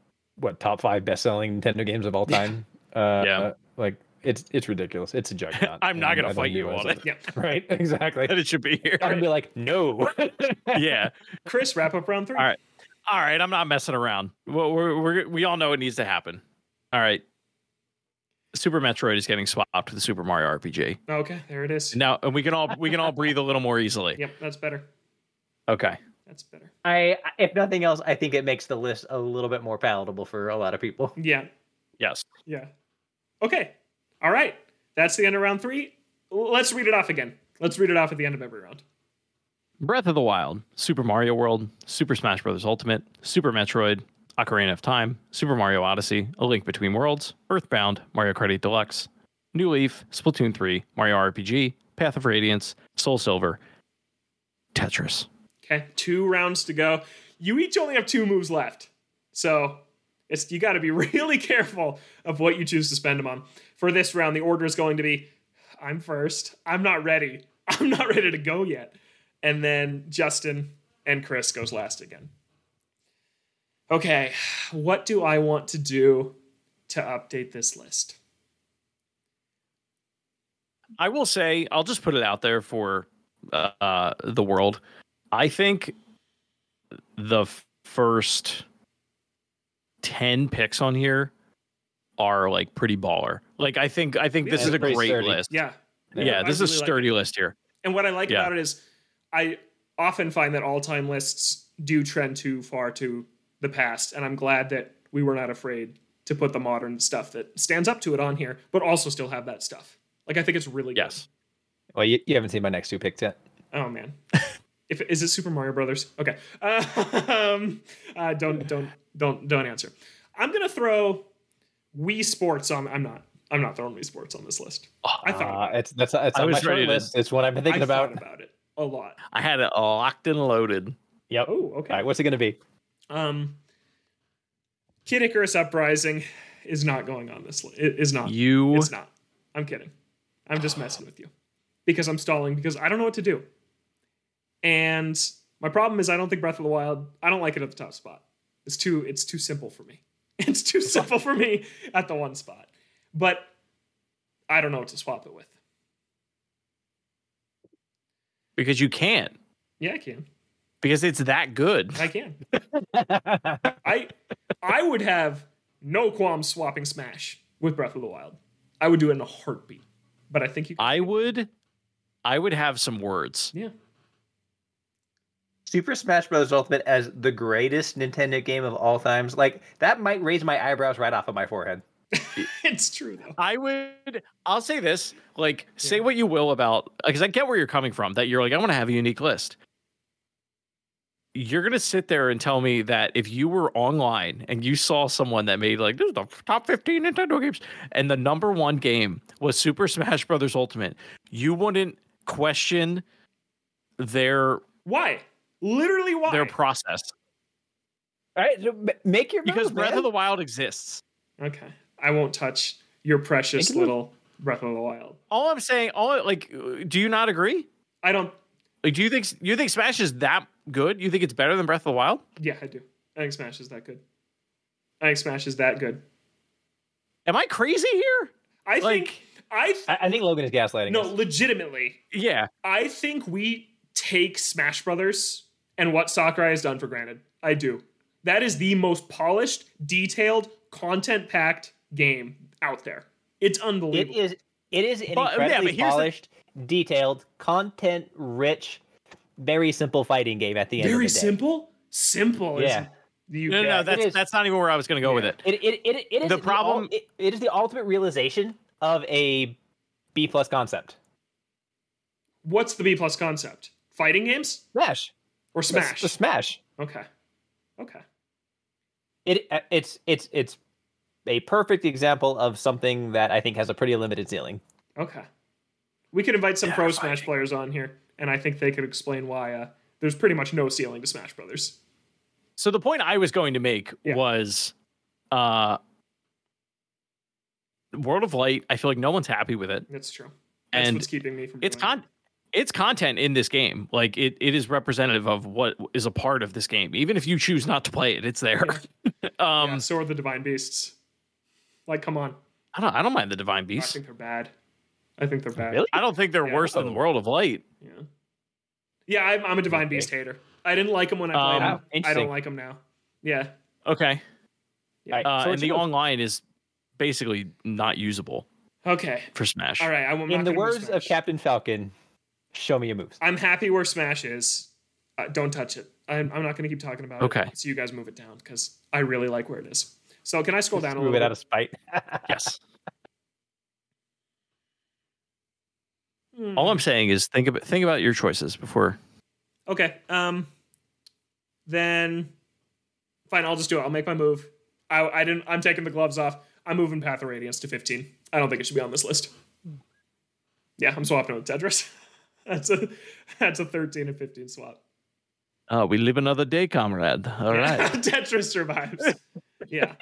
C: top 5 best-selling Nintendo games of all time.
B: Yeah.
C: Like it's ridiculous. It's a juggernaut.
B: I'm not gonna
C: I don't
B: fight you
C: realize
B: on it.
A: Yeah.
C: Right? Exactly.
B: That it should be here.
C: I'd be like, no.
B: Yeah.
A: Chris, wrap up round 3.
B: All right. I'm not messing around. We all know it needs to happen. All right. Super Metroid is getting swapped to the Super Mario RPG.
A: Okay, there it is.
B: Now, and we can all breathe a little more easily.
A: Yep, that's better.
B: Okay.
A: That's better.
C: If nothing else, I think it makes the list a little bit more palatable for a lot of people.
A: Yeah.
B: Yes.
A: Yeah. Okay. All right. That's the end of round 3. Let's read it off again. Let's read it off at the end of every round.
B: Breath of the Wild, Super Mario World, Super Smash Bros. Ultimate, Super Metroid, Ocarina of Time, Super Mario Odyssey, A Link Between Worlds, Earthbound, Mario Kart 8 Deluxe, New Leaf, Splatoon 3, Mario RPG, Path of Radiance, Soul Silver, Tetris.
A: Okay, 2 rounds to go. You each only have 2 moves left. So you got to be really careful of what you choose to spend them on. For this round, the order is going to be, I'm first. I'm not ready. I'm not ready to go yet. And then Justin and Chris goes last again. Okay, what do I want to do to update this list?
B: I will say, I'll just put it out there for the world. I think the first 10 picks on here are like pretty baller. Like I think this is a great
C: sturdy.
B: list.
A: Yeah.
B: Yeah, this is a
A: really
B: sturdy list here.
A: And what I like about it is I often find that all-time lists do trend too far to the past, and I'm glad that we were not afraid to put the modern stuff that stands up to it on here, but also still have that stuff. Like I think it's really good.
B: Yes.
C: Well, you haven't seen my next 2 picks yet.
A: Oh man. Is it Super Mario Brothers? Okay. Don't answer. I'm gonna throw Wii Sports on. I'm not throwing Wii Sports on this list. I thought
C: That's on my short list. It's what I've been thinking about.
A: Thought about it a lot.
B: I had it locked and loaded.
C: Yep.
A: Oh, okay.
C: All right, what's it gonna be?
A: Kid Icarus Uprising is not going on this list. It is not. It's not. I'm kidding. I'm just messing with you because I'm stalling because I don't know what to do. And my problem is I don't think Breath of the Wild. I don't like it at the top spot. It's too simple for me. It's too simple for me at the one spot. But I don't know what to swap it with.
B: Because you can.
A: Yeah, I can.
B: Because it's that good.
A: I can. I would have no qualms swapping Smash with Breath of the Wild. I would do it in a heartbeat. But I think you can.
B: I would have some words.
A: Yeah.
C: Super Smash Bros. Ultimate as the greatest Nintendo game of all times. Like, that might raise my eyebrows right off of my forehead.
A: It's true, though.
B: I'll say this, like, say what you will about, because I get where you're coming from, that you're like, I want to have a unique list. You're going to sit there and tell me that if you were online and you saw someone that made, like, this is the top 15 Nintendo games, and the number 1 game was Super Smash Bros. Ultimate, you wouldn't question their...
A: Why? Literally why?
B: Their process.
C: All right, so make your
B: Because
C: move,
B: Breath
C: man.
B: of the Wild exists.
A: Okay. I won't touch your precious little Breath of the Wild.
B: All I'm saying, do you not agree?
A: I don't.
B: Like, do you think Smash is that good? You think it's better than Breath of the Wild?
A: Yeah, I do. I think Smash is that good. I think Smash is that good.
B: Am I crazy here?
A: I think
C: Logan is gaslighting
A: No,
C: us.
A: legitimately.
B: Yeah.
A: I think we take Smash Brothers and what Sakurai has done for granted. I do. That is the most polished, detailed, content-packed game out there. It's unbelievable.
C: It is an incredibly polished, detailed, content-rich, very simple fighting game at the end of the day.
A: Very simple? Simple.
C: Yeah.
B: No, that's not even where I was going to go with it.
C: It is
B: the problem.
C: It is the ultimate realization of a B+ concept.
A: What's the B+ concept? Fighting games?
C: Smash.
A: Or Smash?
C: The Smash.
A: Okay.
C: It's a perfect example of something that I think has a pretty limited ceiling.
A: Okay. We could invite some pro Smash players on here, and I think they could explain why there's pretty much no ceiling to Smash Brothers.
B: So the point I was going to make was World of Light, I feel like no one's happy with it.
A: That's true. That's what's keeping me from doing it.
B: It's content in this game. Like it is representative of what is a part of this game. Even if you choose not to play it, it's there.
A: Yeah. Yeah, so are the Divine Beasts. Like, come on.
B: I don't mind the Divine
A: I
B: Beasts.
A: think they're bad. I think they're bad.
C: Really?
B: I don't think they're worse than World of Light.
A: Yeah. Yeah, I'm a Divine Beast hater. I didn't like them when I played them. I don't like them now. Yeah.
B: Okay.
A: Yeah.
B: And the online is basically not usable.
A: Okay.
B: For Smash.
A: All right.
C: In the words of Captain Falcon, show me your moves.
A: I'm happy where Smash is. Don't touch it. I'm not going to keep talking about it. So you guys move it down because I really like where it is. So can I scroll down a little bit?
C: Move it out of spite.
B: Yes. All I'm saying is think about your choices before.
A: Okay. Then fine, I'll just do it. I'll make my move. I'm taking the gloves off. I'm moving Path of Radiance to 15. I don't think it should be on this list. Yeah, I'm swapping it with Tetris. That's a 13 and 15 swap.
B: Oh, we live another day, comrade. All right.
A: Tetris survives. Yeah.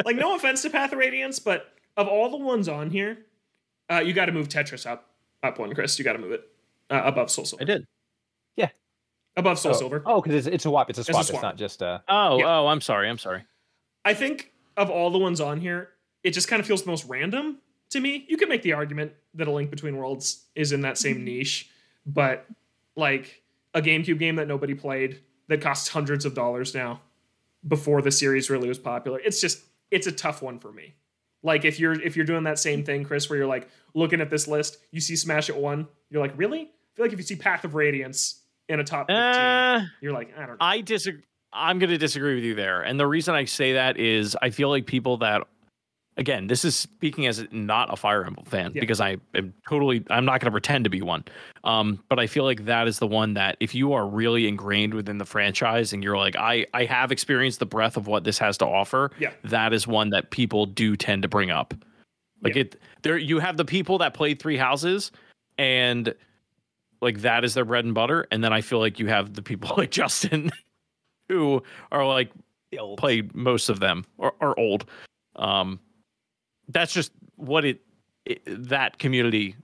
A: Like, no offense to Path of Radiance, but of all the ones on here, you got to move Tetris up one, Chris. You got to move it above Soul Silver.
B: I did.
C: Yeah.
A: Above Soul Silver.
C: Oh, because it's a swap. It's a swap. It's not just
B: I'm sorry.
A: I think of all the ones on here, it just kind of feels the most random to me. You could make the argument that A Link Between Worlds is in that same niche, but like a GameCube game that nobody played that costs hundreds of dollars now before the series really was popular. It's a tough one for me. Like if you're doing that same thing, Chris, where you're like looking at this list, you see Smash at 1, you're like, really? I feel like if you see Path of Radiance in a top 15, you're like, I don't know.
B: I disagree. I'm going to disagree with you there. And the reason I say that is I feel like people that, again, this is speaking as not a Fire Emblem fan, because I'm not going to pretend to be one. But I feel like that is the one that if you are really ingrained within the franchise and you're like, I have experienced the breadth of what this has to offer.
A: Yeah.
B: That is one that people do tend to bring up. Like you have the people that played Three Houses and like that is their bread and butter. And then I feel like you have the people like Justin who are like played most of them or are old. That's just what that community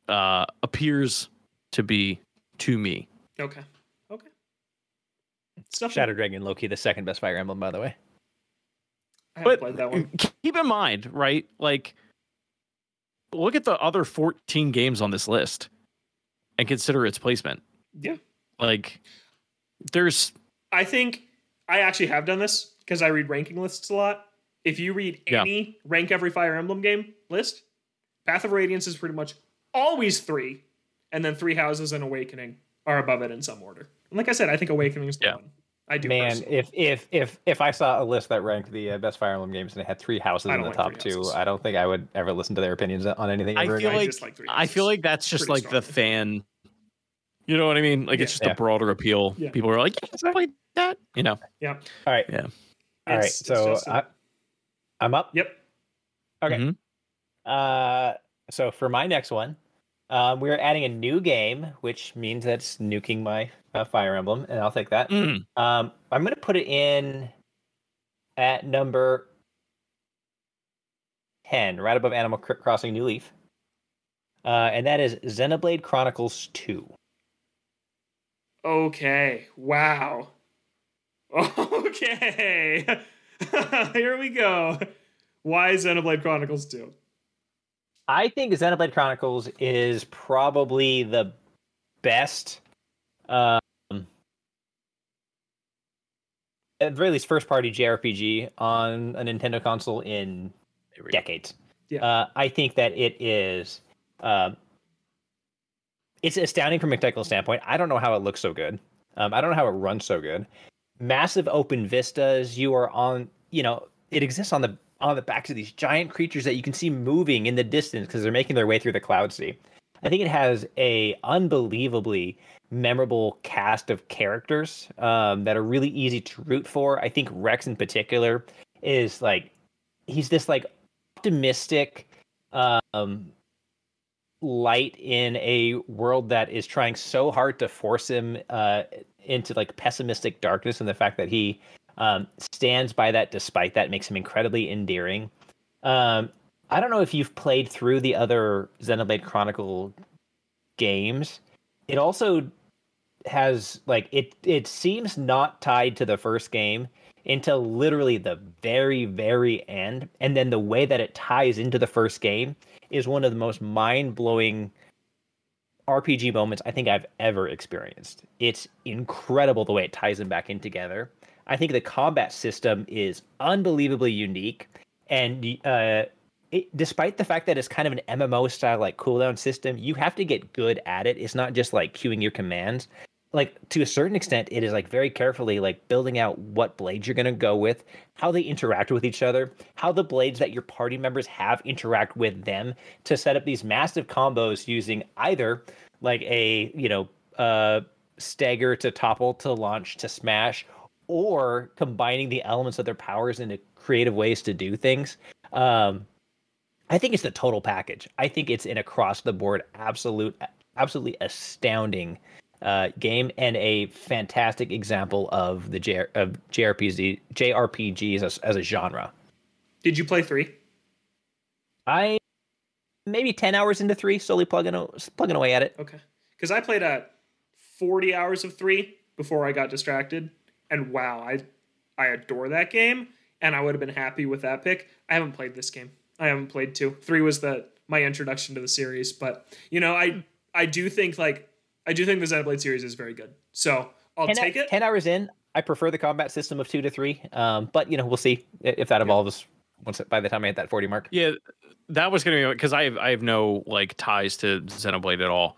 B: appears to be to me.
A: Okay.
C: Shadow Dragon Loki, the second best Fire Emblem, by the way.
A: I haven't played that one.
B: Keep in mind, right? Like, look at the other 14 games on this list and consider its placement.
A: Yeah.
B: Like,
A: I think I actually have done this because I read ranking lists a lot. If you read any rank every Fire Emblem game list, Path of Radiance is pretty much always 3, and then Three Houses and Awakening are above it in some order. And like I said, I think Awakening is the one. I do.
C: Man, if I saw a list that ranked the best Fire Emblem games and it had Three Houses in the top 2, I don't think I would ever listen to their opinions on anything.
B: I feel like that's just like the fan. You know what I mean? Like it's just a broader appeal. Yeah. People are like, yes, I played that. You know.
A: Yeah.
C: All right.
B: Yeah.
C: All right. So I'm up.
A: Yep.
C: Okay. Mm-hmm. So for my next one, we're adding a new game, which means that's nuking my Fire Emblem, and I'll take that. I'm going to put it in at number 10, right above Animal Crossing New Leaf, and that is Xenoblade Chronicles 2.
A: Okay. Wow. Okay. Here we go. Why Xenoblade Chronicles 2?
C: I think Xenoblade Chronicles is probably the best, at the very least, first-party JRPG on a Nintendo console in decades.
A: Yeah.
C: I think that it is. It's astounding from a technical standpoint. I don't know how it looks so good. I don't know how it runs so good. Massive open vistas. You are on. It exists on the backs of these giant creatures that you can see moving in the distance because they're making their way through the cloud sea. I think it has a unbelievably memorable cast of characters that are really easy to root for. I think Rex in particular is like, he's this like optimistic light in a world that is trying so hard to force him into like pessimistic darkness, and the fact that he stands by that despite that makes him incredibly endearing. I don't know if you've played through the other Xenoblade Chronicle games. It also has like it seems not tied to the first game until literally the very, very end. And then the way that it ties into the first game is one of the most mind-blowing RPG moments I think I've ever experienced. It's incredible the way it ties them back in together. I think the combat system is unbelievably unique, and despite the fact that it's kind of an MMO style like cooldown system, you have to get good at it. It's not just like queuing your commands. Like to a certain extent, it is like very carefully like building out what blades you're going to go with, how they interact with each other, how the blades that your party members have interact with them to set up these massive combos using either like a stagger to topple to launch to smash, or combining the elements of their powers into creative ways to do things. I think it's the total package. I think it's an across the board, absolutely astounding game, and a fantastic example of the JRPGs as a genre.
A: Did you play 3?
C: I maybe 10 hours into 3, slowly plugging away at it.
A: Okay, because I played 40 hours of 3 before I got distracted, and wow, I adore that game, and I would have been happy with that pick. I haven't played this game. I haven't played 2. 3 was my introduction to the series, but I do think the Xenoblade series is very good. So I'll take it.
C: 10 hours in, I prefer the combat system of 2 to 3. But we'll see if that evolves by the time I hit that 40 mark.
B: Yeah, that was going to be, because I have no like ties to Xenoblade at all.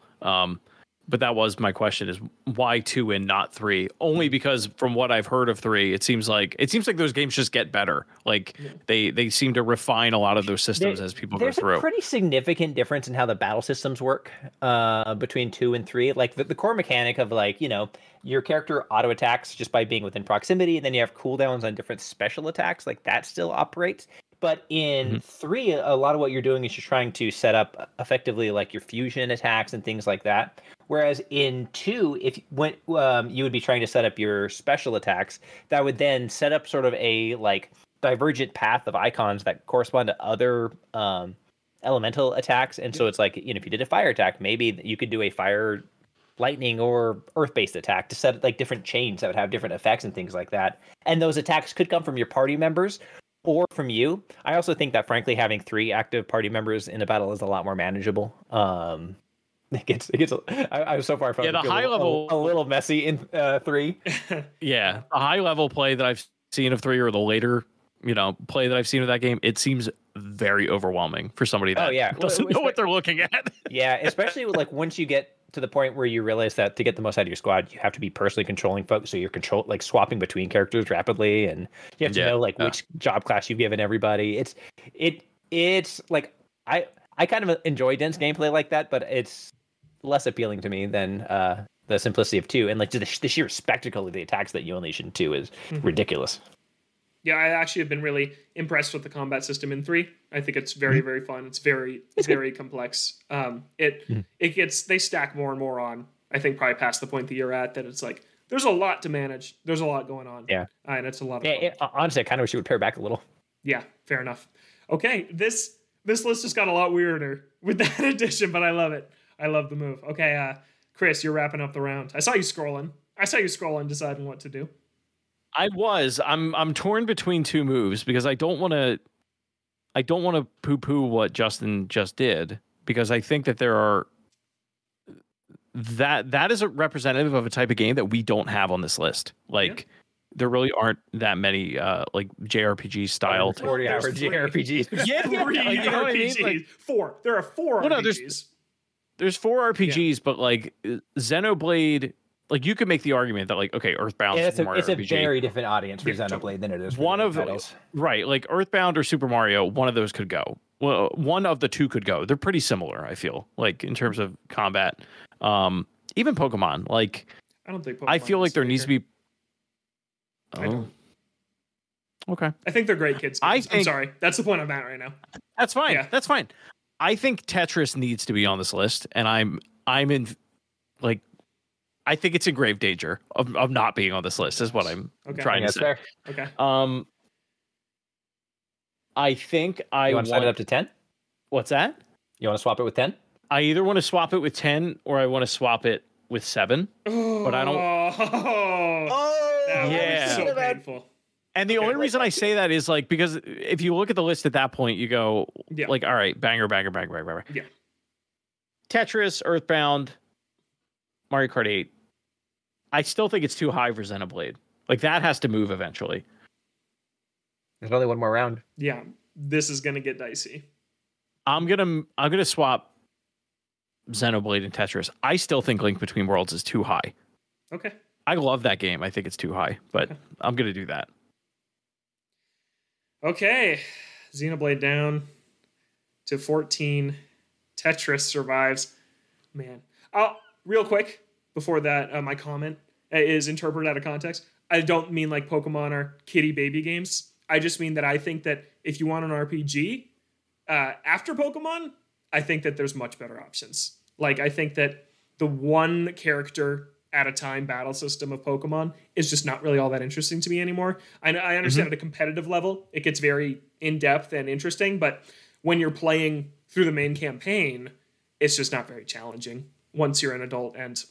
B: But that was my question: is why 2 and not 3? Only because from what I've heard of 3, it seems like those games just get better. Like they seem to refine a lot of those systems as people go through.
C: There's a pretty significant difference in how the battle systems work between 2 and 3. Like the core mechanic of your character auto attacks just by being within proximity, and then you have cooldowns on different special attacks. Like that still operates. But in 3, a lot of what you're doing is you're trying to set up effectively like your fusion attacks and things like that. Whereas in 2, you would be trying to set up your special attacks, that would then set up sort of a like divergent path of icons that correspond to other elemental attacks. And so it's like, if you did a fire attack, maybe you could do a fire, lightning, or earth-based attack to set like different chains that would have different effects and things like that. And those attacks could come from your party members or from you. I also think that frankly having 3 active party members in a battle is a lot more manageable. It gets. I was so far from
B: the high level
C: a little messy in 3.
B: Yeah, the high level play that I've seen of 3, or the later play that I've seen of that game, it seems very overwhelming for somebody that doesn't know what they're looking at.
C: Yeah, especially like once you get to the point where you realize that to get the most out of your squad, you have to be personally controlling folks, so you're swapping between characters rapidly, and you have to know which job class you've given everybody. It's like I kind of enjoy dense gameplay like that, but it's less appealing to me than the simplicity of 2, and like the sheer spectacle of the attacks that you unleash in 2 is ridiculous.
A: Yeah, I actually have been really impressed with the combat system in 3. I think it's very, very fun. It's very complex. They stack more and more on. I think probably past the point that you're at, that it's like there's a lot to manage. There's a lot going on.
C: Yeah,
A: and it's a lot of fun.
C: Honestly, I kind of wish you would pare back a little.
A: Yeah, fair enough. Okay, this list just got a lot weirder with that addition, but I love it. I love the move. Okay, Chris, you're wrapping up the round. I saw you scrolling, deciding what to do.
B: I'm torn between 2 moves, because I don't want to poo-poo what Justin just did, because I think that there are that is a representative of a type of game that we don't have on this list. Like there really aren't that many like JRPG style
C: 40-hour JRPGs.
A: Yeah, 3 RPGs. Like, 4. There are 4 RPGs.
B: There's 4 RPGs, but like Xenoblade, like you could make the argument that like, okay, Earthbound,
C: it's a very different audience for Xenoblade than it is for
B: one of those. Right, like Earthbound or Super Mario, one of those could go. Well, one of the 2 could go. They're pretty similar, I feel, like in terms of combat. Even Pokemon, like
A: I don't think Pokemon
B: I feel like there needs to be.
A: Oh.
B: Okay.
A: I think they're great kids games. I'm sorry. That's the point I'm at right now.
B: That's fine.
A: Yeah.
B: That's fine. I think Tetris needs to be on this list, and I'm in like I think it's in grave danger of not being on this list, is what I'm trying to say.
C: Fair.
A: Okay.
B: I think
C: you want to set it up to 10?
B: What's that?
C: You want to swap it with 10?
B: I either want to swap it with 10 or I want to swap it with 7. But I don't.
A: That was so painful.
B: And the only reason I say that is like because if you look at the list at that point, you go like, all right, banger.
A: Yeah.
B: Tetris, Earthbound, Mario Kart 8. I still think it's too high for Xenoblade. Like that has to move eventually.
C: There's only one more round.
A: Yeah, this is gonna get dicey.
B: I'm gonna swap Xenoblade and Tetris. I still think Link Between Worlds is too high.
A: Okay.
B: I love that game. I think it's too high, but I'm gonna do that.
A: Okay, Xenoblade down to 14. Tetris survives. Man, real quick before that, my comment is interpreted out of context. I don't mean like Pokemon are kitty baby games. I just mean that I think that if you want an RPG after Pokemon, I think that there's much better options. Like I think that the one character at a time battle system of Pokemon is just not really all that interesting to me anymore. I understand at a competitive level, it gets very in-depth and interesting, but when you're playing through the main campaign, it's just not very challenging once you're an adult. And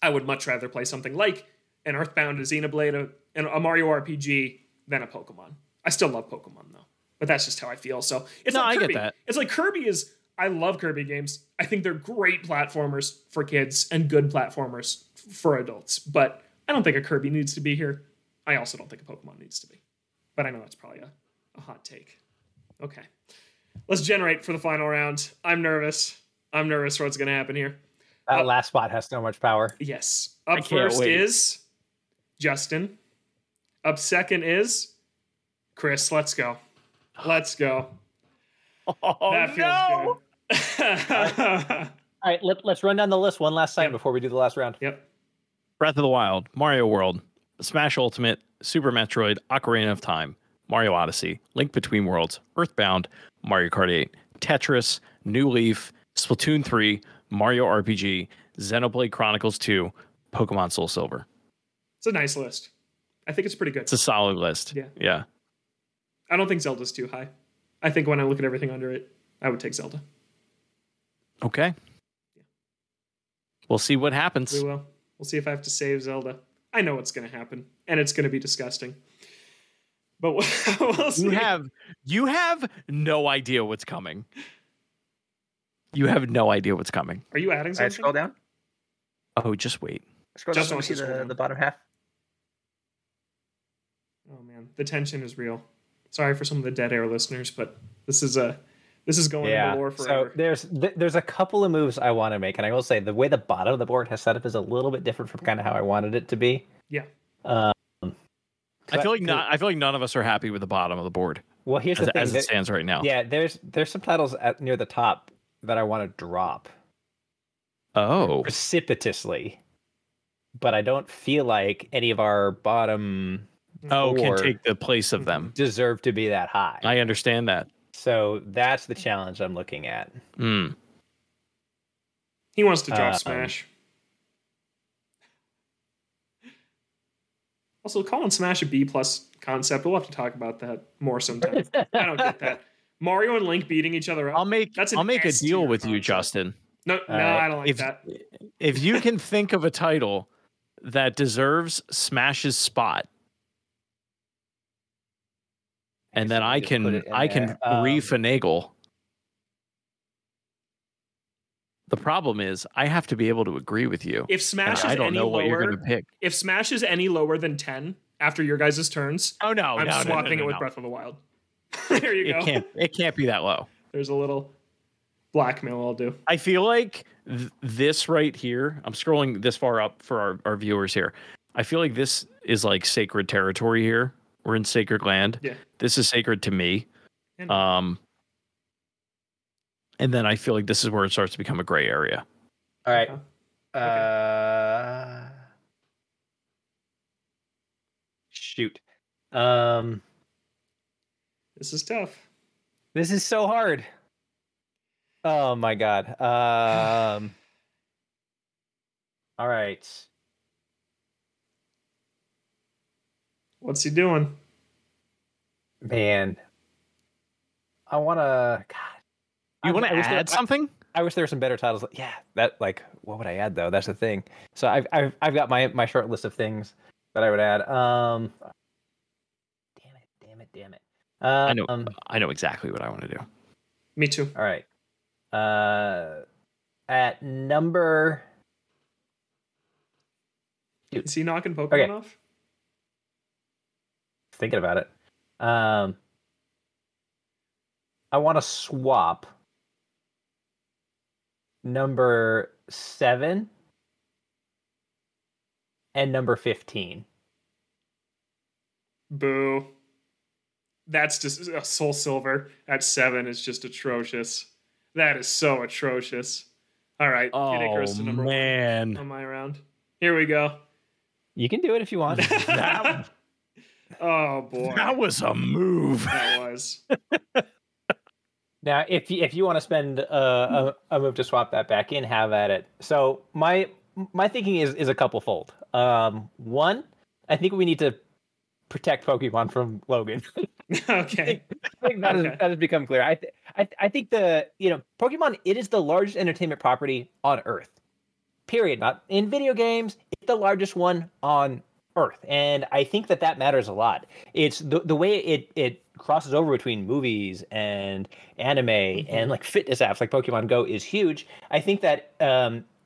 A: I would much rather play something like an Earthbound, a Xenoblade, a Mario RPG than a Pokemon. I still love Pokemon though, but that's just how I feel. So it's like Kirby. I get that. It's like Kirby is. I love Kirby games. I think they're great platformers for kids and good platformers for adults. But I don't think a Kirby needs to be here. I also don't think a Pokemon needs to be. But I know that's probably a hot take. Okay. Let's generate for the final round. I'm nervous. I'm nervous for what's going to happen here.
C: That last spot has so much power.
A: Yes. Up first is Justin. Up second is Chris. Let's go. Let's go.
B: Oh, that feels good.
C: All right, let's run down the list one last time before we do the last round.
A: Yep.
B: Breath of the Wild, Mario World, Smash Ultimate, Super Metroid, Ocarina of Time, Mario Odyssey, Link Between Worlds, Earthbound, Mario Kart 8, Tetris, New Leaf, Splatoon 3, Mario RPG, Xenoblade Chronicles 2, Pokemon Soul Silver.
A: It's a nice list. I think it's pretty good.
B: It's a solid list. Yeah.
A: I don't think Zelda's too high. I think when I look at everything under it, I would take Zelda.
B: Okay.
A: Yeah.
B: We'll see what happens.
A: We will. We'll see if I have to save Zelda. I know what's going to happen, and it's going to be disgusting. But we'll see.
B: You have no idea what's coming. You have no idea what's coming.
A: Are you adding something?
C: Right, scroll down.
B: Oh, just wait.
C: Scroll down so we see the bottom half.
A: Oh man, the tension is real. Sorry for some of the dead air listeners, but this is going in the lore forever.
C: So there's a couple of moves I want to make, and I will say the way the bottom of the board has set up is a little bit different from kind of how I wanted it to be.
A: Yeah.
B: I feel like none of us are happy with the bottom of the board.
C: Well, here's the thing.
B: As it stands right now.
C: Yeah, there's some titles near the top that I want to drop.
B: Oh.
C: Precipitously. But I don't feel like any of our bottom
B: can take the place of them.
C: Deserve to be that high.
B: I understand that.
C: So that's the challenge I'm looking at.
A: He wants to drop Smash. Also, calling Smash a B+ concept, we'll have to talk about that more sometime. I don't get that. Mario and Link beating each other up.
B: I'll make a deal with you, Justin.
A: No, I don't like that.
B: If you can think of a title that deserves Smash's spot, and then I can refinagle. The problem is I have to be able to agree with you.
A: If Smash is
B: I don't
A: any
B: know what
A: lower,
B: you're going to pick.
A: If Smash is any lower than 10 after your guys' turns, I'm swapping it with Breath of the Wild. There you go.
B: It can't be that low.
A: There's a little blackmail I'll do.
B: I feel like this right here, I'm scrolling this far up for our viewers here. I feel like this is like sacred territory here. We're in sacred land.
A: Yeah.
B: This is sacred to me. And then I feel like this is where it starts to become a gray area.
C: All right.
A: Okay.
C: Shoot.
A: This is tough.
C: This is so hard. Oh my god. All right.
A: What's he doing?
C: Man. I want to... God.
B: You want to add something?
C: I wish there were some better titles. Yeah, what would I add though? That's the thing. So I've got my short list of things that I would add. Damn damn it.
B: I know exactly what I want to do.
A: Me too.
C: All right. At number.
A: Is he knocking Pokemon
C: Okay.
A: off?
C: Thinking about it. I want to swap number 7 and number 15.
A: Boo. That's just Soul Silver at 7 is just atrocious. That is so atrocious. All right, Kid Icarus to number 1 on my round. Here we go.
C: You can do it if you want.
A: Oh boy,
B: that was a move.
A: That was.
C: Now, if you want to spend a move to swap that back in, have at it. So my thinking is a couple fold. One, I think we need to protect Pokemon from Logan.
A: Okay.
C: I think that has become clear. I think Pokemon, it is the largest entertainment property on Earth. Period. Not in video games. It's the largest one on Earth, and I think that matters a lot. It's the way it crosses over between movies and anime and like fitness apps like Pokemon Go is huge. I think that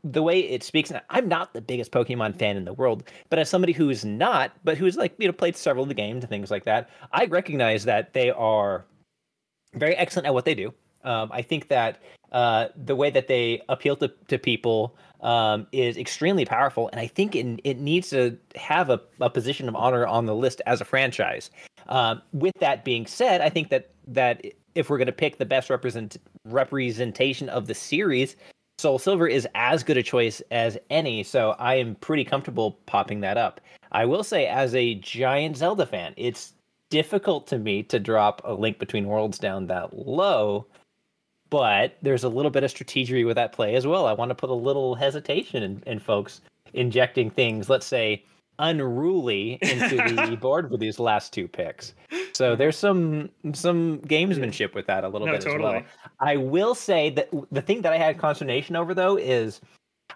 C: the way it speaks, and I'm not the biggest Pokemon fan in the world, but as somebody who's not, but who's like, played several of the games and things like that, I recognize that they are very excellent at what they do. I think that the way that they appeal to people is extremely powerful, and I think it needs to have a position of honor on the list as a franchise. With that being said, I think that if we're going to pick the best representation of the series, Soul Silver is as good a choice as any, so I am pretty comfortable popping that up. I will say, as a giant Zelda fan, it's difficult to me to drop A Link Between Worlds down that low, but there's a little bit of strategery with that play as well. I want to put a little hesitation in folks injecting things, let's say, unruly into the board with these last 2 picks. So there's some gamesmanship with that a little bit as well. I will say that the thing that I had consternation over, though, is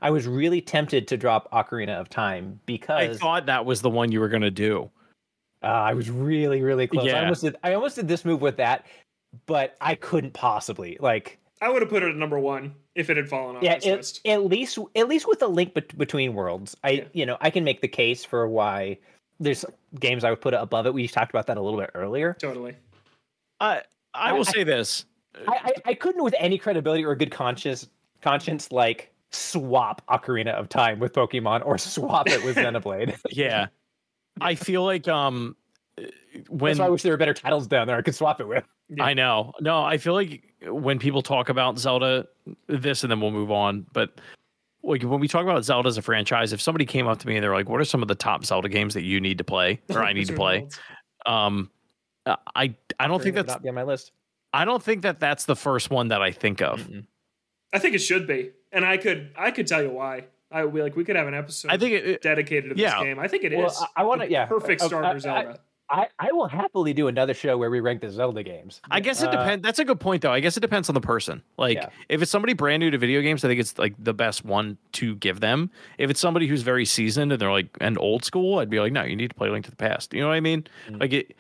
C: I was really tempted to drop Ocarina of Time because
B: I thought that was the one you were going to do.
C: I was really, really close.
B: Yeah.
C: I almost did this move with that, but I couldn't possibly.
A: I would have put it at number 1 if it had fallen off this list.
C: At least with A Link Between Worlds, I can make the case for why there's games I would put it above it. We talked about that a little bit earlier.
A: Totally.
B: I will say this.
C: I couldn't, with any credibility or good conscience, like swap Ocarina of Time with Pokemon or swap it with Xenoblade.
B: Yeah. I feel like when
C: that's why I wish there were better titles down there I could swap it with.
B: Yeah. I know. No, I feel like when people talk about Zelda, this, and then we'll move on. But like when we talk about Zelda as a franchise, if somebody came up to me and they're like, "What are some of the top Zelda games that you need to play or I need to play?" I don't think that's
C: not be on my list.
B: I don't think that's the first one that I think of.
C: Mm-mm.
A: I think it should be, and I could tell you why. I would be like, we could have an episode.
B: I think
A: dedicated to this game. I think it is.
C: I want to.
A: Perfect starter Zelda.
C: I will happily do another show where we rank the Zelda games.
B: I guess it depends. That's a good point, though. I guess it depends on the person. Like, if it's somebody brand new to video games, I think it's like the best one to give them. If it's somebody who's very seasoned and they're like and old school, I'd be like, no, you need to play Link to the Past. You know what I mean? Like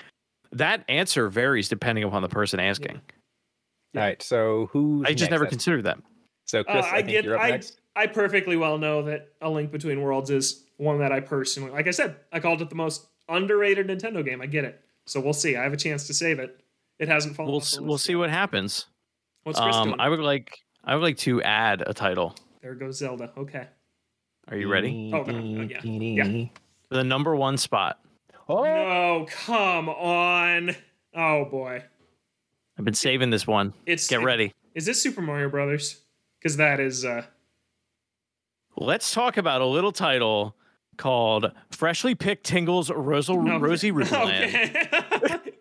B: that answer varies depending upon the person asking.
C: All right, so who's
B: I just
C: next?
B: never considered that.
C: So Chris, I think you're up next.
A: I perfectly well know that A Link Between Worlds is one that I personally, like I said, I called it the most underrated Nintendo game. I get it. So we'll see. I have a chance to save it. It hasn't fallen off the list
B: We'll see what happens.
A: What's Chris doing?
B: I would like to add a title.
A: There goes Zelda. Okay.
B: Are you ready?
A: Oh, no. Yeah.
B: For the number 1 spot.
C: Oh
A: no! Come on! Oh boy.
B: I've been saving this one. Get ready.
A: Is this Super Mario Brothers? Because that is.
B: Let's talk about a little title called Freshly Picked Tingle's Rosy Rooterland.
A: Okay.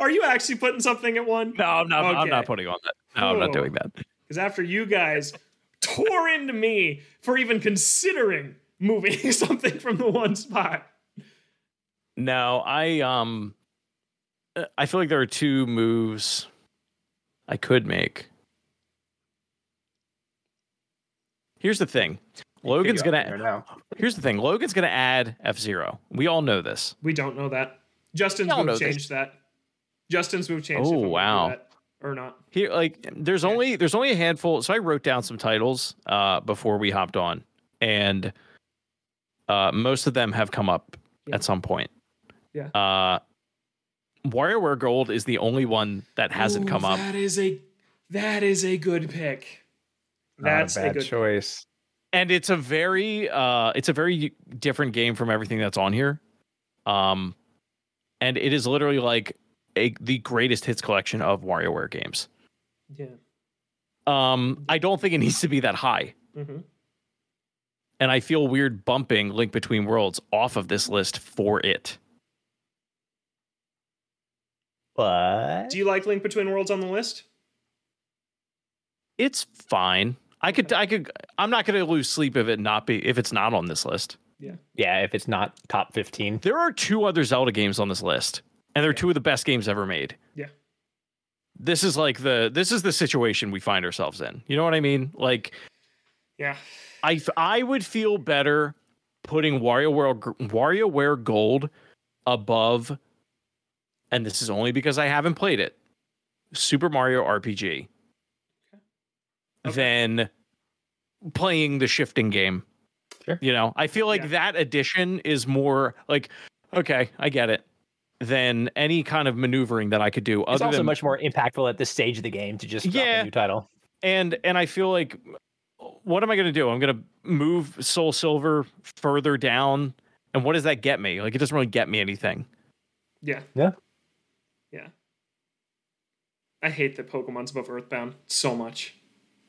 A: Are you actually putting something at 1?
B: No, I'm not.
A: Okay.
B: I'm not putting on that. No, I'm not doing that.
A: Because after you guys tore into me for even considering moving something from the 1 spot.
B: No, I feel like there are 2 moves I could make. Here's the thing. Logan's gonna add F-Zero. We all know this.
A: We don't know that. Justin's move changed that. Justin's move changed.
B: Oh,
A: if I'm gonna do
B: wow.
A: that or not.
B: Here, like, there's only a handful. So I wrote down some titles before we hopped on, and most of them have come up at some point.
A: Yeah.
B: WarioWare Gold is the only one that hasn't come up.
A: That is a good pick. That's
C: not a bad choice.
B: And it's a very different game from everything that's on here. And it is literally like the greatest hits collection of WarioWare games.
A: Yeah.
B: I don't think it needs to be that high.
A: Mm-hmm.
B: And I feel weird bumping Link Between Worlds off of this list for it.
C: But
A: Do you like Link Between Worlds on the list?
B: It's fine. I'm not going to lose sleep if it's not on this list.
C: Yeah, if it's not top 15.
B: There are 2 other Zelda games on this list, and they're 2 of the best games ever made.
A: Yeah.
B: This is the situation we find ourselves in. You know what I mean? Like,
A: yeah.
B: I would feel better putting WarioWare Gold above, and this is only because I haven't played it, Super Mario RPG, than playing the shifting game.
C: Sure.
B: You know, I feel like that addition is more like, okay, I get it, than any kind of maneuvering that I could do.
C: It's also much more impactful at this stage of the game to just drop a new title.
B: And I feel like, what am I going to do? I'm going to move Soul Silver further down. And what does that get me? Like, it doesn't really get me anything.
A: Yeah.
C: Yeah.
A: Yeah. I hate that Pokemon's above Earthbound so much.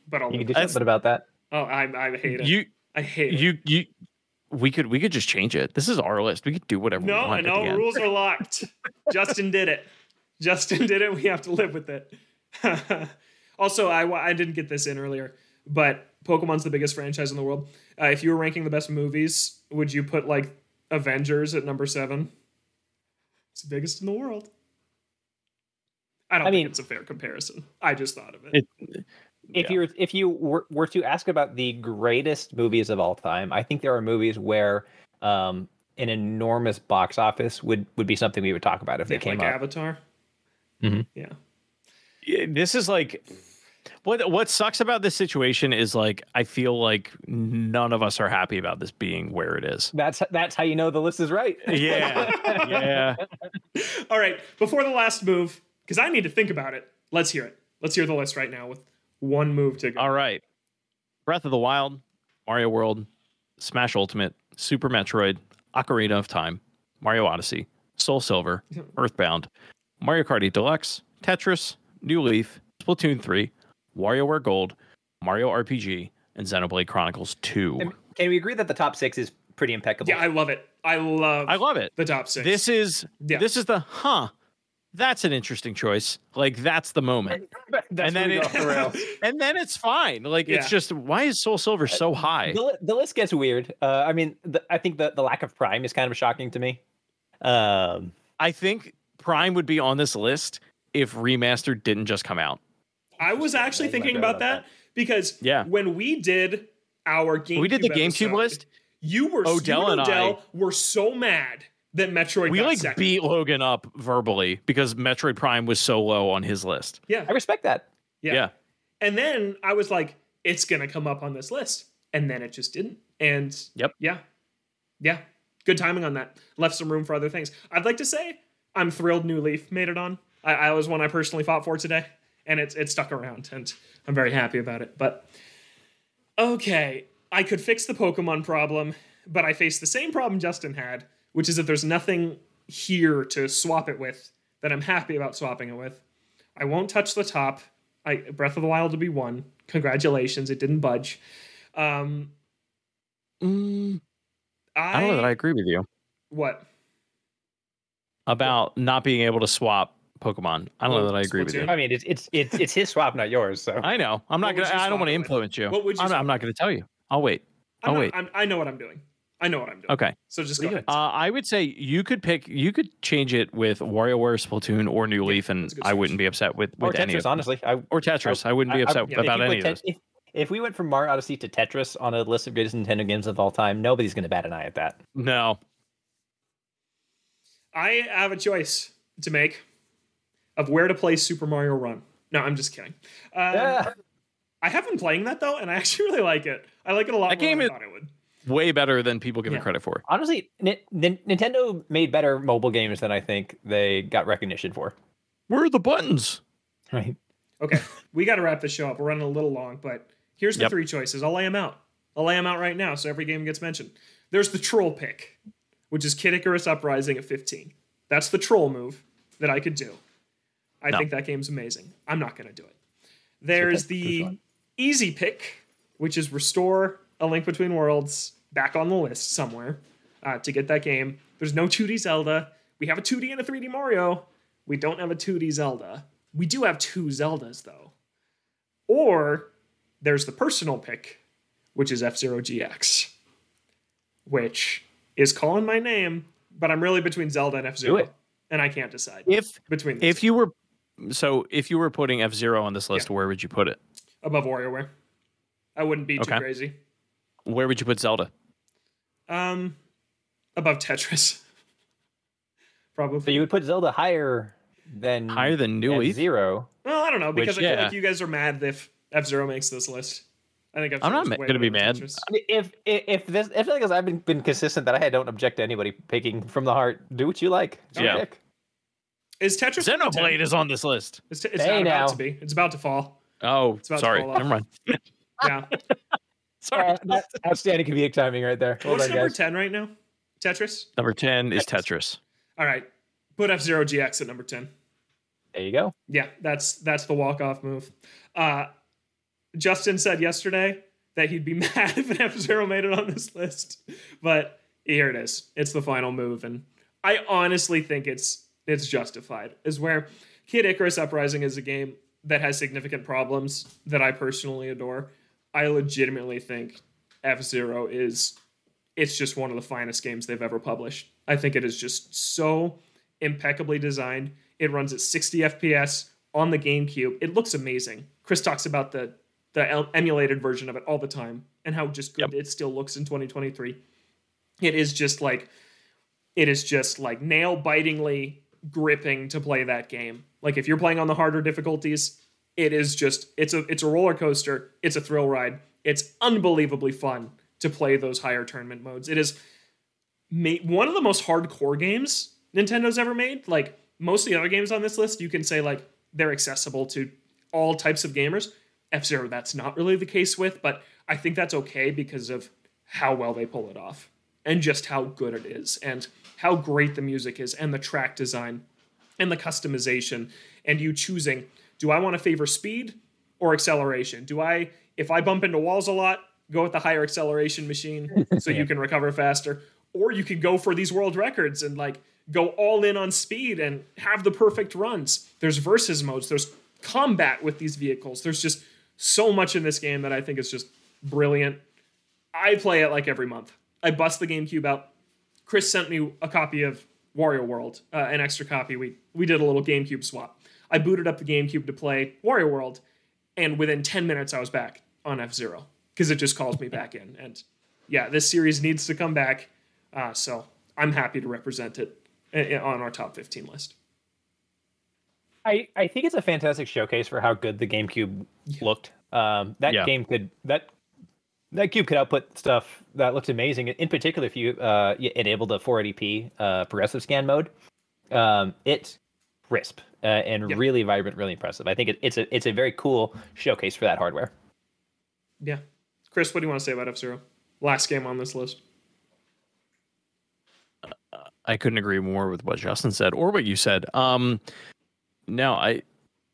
A: But
C: you can do something about that.
A: Oh, I hate it. I hate it.
B: We could just change it. This is our list. We could do whatever we want.
A: No, rules are locked. Justin did it. We have to live with it. Also, I didn't get this in earlier, but Pokemon's the biggest franchise in the world. If you were ranking the best movies, would you put like Avengers at number 7? It's the biggest in the world. I don't think it's a fair comparison. I just thought of it.
C: If you were to ask about the greatest movies of all time, I think there are movies where an enormous box office would be something we would talk about if they came
A: like
C: up.
A: Avatar.
B: Mm-hmm.
A: Yeah.
B: This is like what sucks about this situation is like I feel like none of us are happy about this being where it is.
C: That's how you know the list is right.
B: Yeah.
A: All right. Before the last move, because I need to think about it. Let's hear it. Let's hear the list right now with one move to go.
B: All right. Breath of the Wild, Mario World, Smash Ultimate, Super Metroid, Ocarina of Time, Mario Odyssey, Soul Silver, Earthbound, Mario Kart 8 Deluxe, Tetris, New Leaf, Splatoon 3, WarioWare Gold, Mario RPG, and Xenoblade Chronicles 2.
C: Can we agree that the top 6 is pretty impeccable?
A: Yeah, I love it. I love it. The top 6.
B: This is the that's an interesting choice. Like, that's the moment. And then it's fine. Like, it's just, why is Soul Silver so high?
C: The list gets weird. I think the lack of Prime is kind of shocking to me.
B: I think Prime would be on this list if Remastered didn't just come out.
A: I was actually thinking about that because when we did our GameCube
B: the GameCube list,
A: Odell and I were so mad that Metroid got second.
B: Beat Logan up verbally because Metroid Prime was so low on his list.
A: Yeah.
C: I respect that.
A: Yeah. And then I was like, it's going to come up on this list. And then it just didn't. And yeah. Good timing on that. Left some room for other things. I'd like to say I'm thrilled New Leaf made it on. I was one I personally fought for today. And it stuck around. And I'm very happy about it. But okay, I could fix the Pokemon problem, but I face the same problem Justin had, which is that there's nothing here to swap it with that I'm happy about swapping it with. I won't touch the top. Breath of the Wild will be 1. Congratulations, it didn't budge.
B: I don't know that I agree with you.
A: What?
B: About not being able to swap Pokemon. I don't know that I agree with you.
C: I mean, it's his swap, not yours. So
B: I know. I don't want to influence you.
A: What would you?
B: I'm not going to tell you. I'll wait.
A: I know what I'm doing.
B: Okay.
A: So just go ahead.
B: I would say you could change it with WarioWare, Splatoon, or New Leaf, and I wouldn't be upset with
C: or
B: any
C: Tetris,
B: of them.
C: honestly.
B: Or Tetris. I wouldn't be upset about any of those.
C: If we went from Mario Odyssey to Tetris on a list of greatest Nintendo games of all time, nobody's going to bat an eye at that.
B: No.
A: I have a choice to make. of where to play Super Mario Run. No, I'm just kidding. I have been playing that though, and I actually really like it. I like it a lot more than I thought it would.
B: Way better than people give it credit for.
C: Honestly, Nintendo made better mobile games than I think they got recognition for.
B: Where are the buttons?
C: Right.
A: Okay, we got to wrap this show up. We're running a little long, but here's the three choices. I'll lay them out. Right now, so every game gets mentioned. There's the troll pick, which is Kid Icarus Uprising at 15. That's the troll move that I could do. I think that game's amazing. I'm not going to do it. There's the easy pick, which is Restore A Link Between Worlds back on the list somewhere to get that game. There's no 2D Zelda. We have a 2D and a 3D Mario. We don't have a 2D Zelda. We do have 2 Zeldas, though. Or there's the personal pick, which is F-Zero GX, which is calling my name, but I'm really between Zelda and F-Zero, and I can't decide between these.
B: If you were putting F-Zero on this list, where would you put it?
A: Above WarioWare. I wouldn't be too crazy.
B: Where would you put Zelda?
A: Above Tetris. Probably.
C: So you would put Zelda higher than
B: New
C: F-Zero?
A: Well, I don't know, because I feel like you guys are mad if F-Zero makes this list. I think
B: I'm not going to be mad.
C: If like I've been consistent that I don't object to anybody picking from the heart. Do what you like. Pick.
A: Is Tetris
B: Xenoblade is on this list?
A: It's not about to be. It's about to fall.
B: Oh, sorry. Never mind.
A: Yeah.
C: Sorry. That's outstanding comedic timing right there.
A: What's number 10 right now? Tetris?
B: Number 10 is Tetris.
A: All right. Put F-Zero GX at number 10.
C: There you go.
A: Yeah, that's the walk-off move. Justin said yesterday that he'd be mad if an F-Zero made it on this list. But here it is. It's the final move. And I honestly think it's justified. Is where Kid Icarus Uprising is a game that has significant problems that I personally adore. I legitimately think F-Zero it's just one of the finest games they've ever published. I think it is just so impeccably designed. It runs at 60 FPS on the GameCube. It looks amazing. Chris talks about the emulated version of it all the time and how just good it still looks in 2023. It is just like nail-bitingly gripping to play that game. Like if you're playing on the harder difficulties, it's a roller coaster. It's a thrill ride. It's unbelievably fun to play those higher tournament modes. It is one of the most hardcore games Nintendo's ever made. Like most of the other games on this list, you can say like they're accessible to all types of gamers. F-Zero, that's not really the case with, but I think that's okay because of how well they pull it off and just how good it is and how great the music is and the track design and the customization and you choosing, do I want to favor speed or acceleration? If I bump into walls a lot, go with the higher acceleration machine so you can recover faster, or you could go for these world records and like go all in on speed and have the perfect runs. There's versus modes, there's combat with these vehicles. There's just so much in this game that I think is just brilliant. I play it like every month. I bust the GameCube out. Chris sent me a copy of Wario World, an extra copy. We did a little GameCube swap. I booted up the GameCube to play Wario World, and within 10 minutes I was back on F-Zero because it just calls me back in. And yeah, this series needs to come back, so I'm happy to represent it on our top 15 list.
C: I think it's a fantastic showcase for how good the GameCube looked. That cube could output stuff that looks amazing. In particular, if you enabled the 480p progressive scan mode, it's crisp and really vibrant, really impressive. I think it's a very cool showcase for that hardware.
A: Yeah, Chris, what do you want to say about F-Zero? Last game on this list.
B: I couldn't agree more with what Justin said or what you said. No,